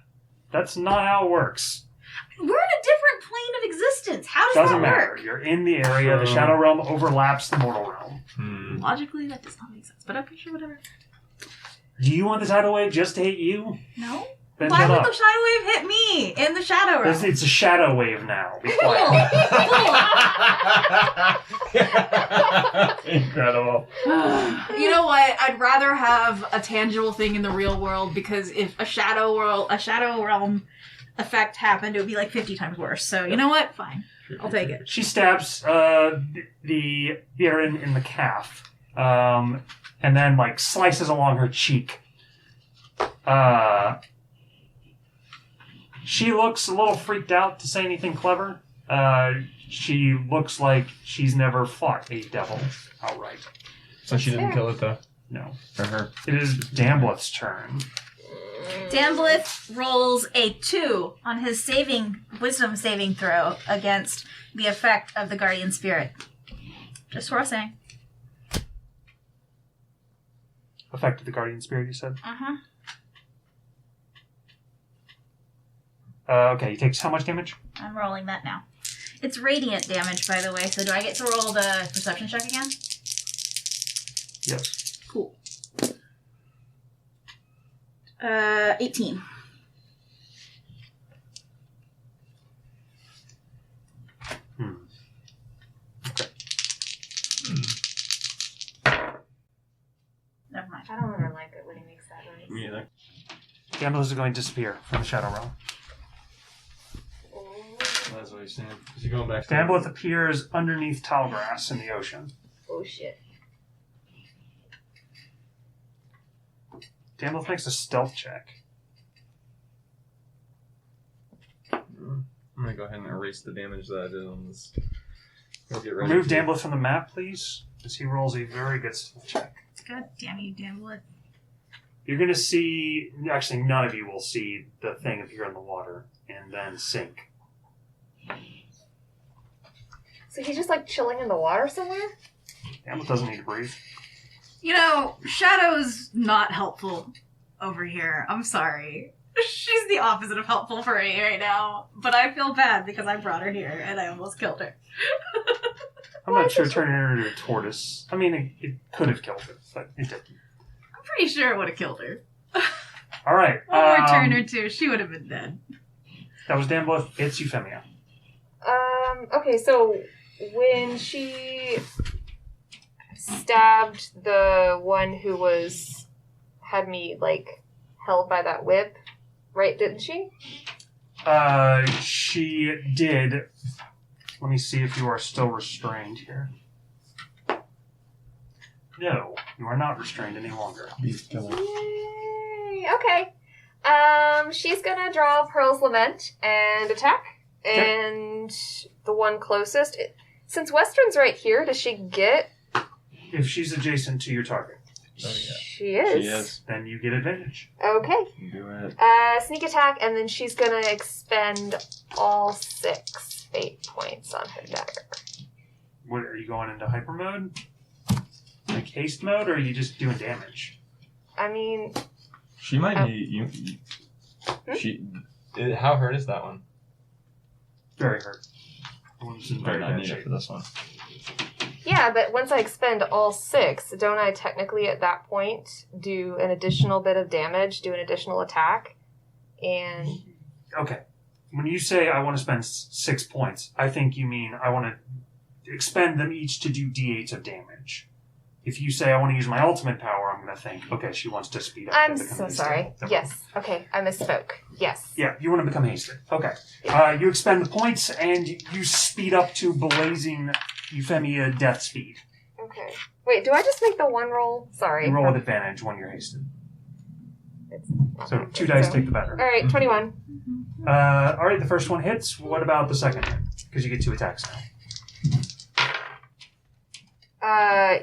That's not how it works. We're in a different plane of existence. How does Doesn't that matter. work? You're in the area. The Shadow Realm overlaps the Mortal Realm. Logically, that does not make sense. But I'm pretty sure whatever. Do you want the tidal wave just to hate you? No. Then Why shut would up. the shadow wave hit me in the shadow realm? It's a shadow wave now. Be quiet. Incredible. You know what? I'd rather have a tangible thing in the real world because if a shadow realm effect happened, it would be like 50 times worse. So you know what? Fine, I'll take it. She stabs the Aaron in the calf, and then like slices along her cheek. She looks a little freaked out to say anything clever. She looks like she's never fought a devil outright. So she didn't kill it though. No. For her. It is Dambleth's turn. Damblith rolls a 2 on his wisdom saving throw against the effect of the guardian spirit. Just worth saying. Effect of the guardian spirit, you said? Uh-huh. Okay, he takes how much damage? I'm rolling that now. It's radiant damage, by the way, so do I get to roll the perception check again? Yes. Cool. 18. Never mind. I don't ever like it when he makes that noise. Me either. Dambleth is going to disappear from the shadow realm. That's what he's saying. Is he going back to Dambleth appears underneath Talgras in the ocean. Oh shit. Dambleth makes a stealth check. I'm gonna go ahead and erase the damage that I did on this. We'll get ready Remove to- Dambleth from the map, please, as he rolls a very good stealth check. God damn you, Dambleth. You're going to see... Actually, none of you will see the thing appear in the water and then sink. So he's just like chilling in the water somewhere? Dambleth doesn't need to breathe. You know, Shadow's not helpful over here. I'm sorry. She's the opposite of helpful for me right now. But I feel bad because I brought her here and I almost killed her. I'm not sure turning her into a tortoise. I mean, it could have killed her, but it didn't. I'm pretty sure it would have killed her. All right. One more turn or two, she would have been dead. That was Dambleth. It's Euphemia. Okay, so when she stabbed the one who had me, like, held by that whip, right, didn't she? She did. Let me see if you are still restrained here. No, you are not restrained any longer. Beast killer. Yay! Okay. She's gonna draw Pearl's Lament and attack. And the one closest... Since Western's right here, does she get... If she's adjacent to your target, Oh, yeah. She is. She is. then you get advantage. Okay. Do it. Sneak attack, and then she's gonna expend all 6 fate points on her dagger. What, are you going into hyper mode? Like haste mode, or are you just doing damage? I mean, She might be. How hurt is that one? Very hurt. The one's in very Might not bad need it shape. for this one. yeah, but once I expend all 6, don't I technically at that point do an additional bit of damage, do an additional attack? And Okay. When you say I want to spend 6 points, I think you mean I want to expend them each to do d8s of damage. If you say I want to use my ultimate power, I'm going to think, okay, she wants to speed up. I'm and become so hasted. sorry. Never mind. Yes. Okay, I misspoke. Yes. Yeah, you want to become hasted. Okay. You expend the points, and you speed up to blazing Euphemia death speed. Okay. Wait, do I just make the one roll? Sorry. You roll with advantage when you're hasted. It's So 2 dice take the better. Alright, 21. Alright, the first one hits. What about the second hit? Because you get 2 attacks now.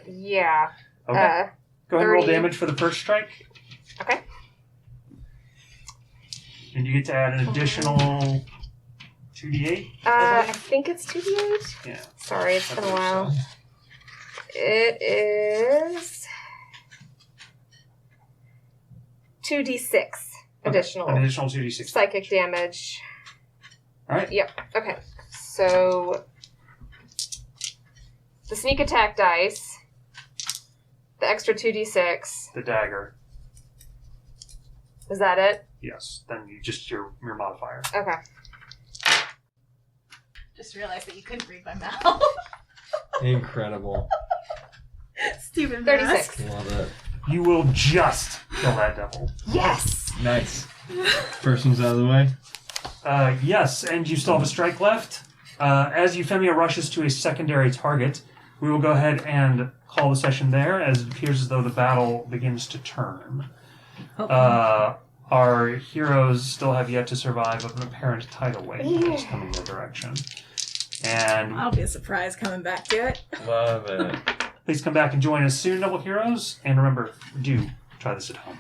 Yeah. Okay. Go ahead and roll 30. damage for the first strike. Okay. And you get to add an additional 2d8. I think it's 2d8. Yeah. Sorry, it's been a I believe while. so. It is 2d6 additional An additional 2d6. psychic damage. Alright. Yep. Okay. So the sneak attack dice, the extra 2d6. The dagger. Is that it? yes. Then you just your modifier. Okay. Just realized that you couldn't read my mouth. Incredible. Stupid 36. Love it. You will just kill that devil. Yes! Nice. First one's out of the way. Yes, and you still have a strike left. As Euphemia rushes to a secondary target, we will go ahead and call the session there, as it appears as though the battle begins to turn. Our heroes still have yet to survive of an apparent tidal wave that is coming their direction. And I'll be a surprise coming back to it. Love it. please come back and join us soon, Double Heroes. And remember, do try this at home.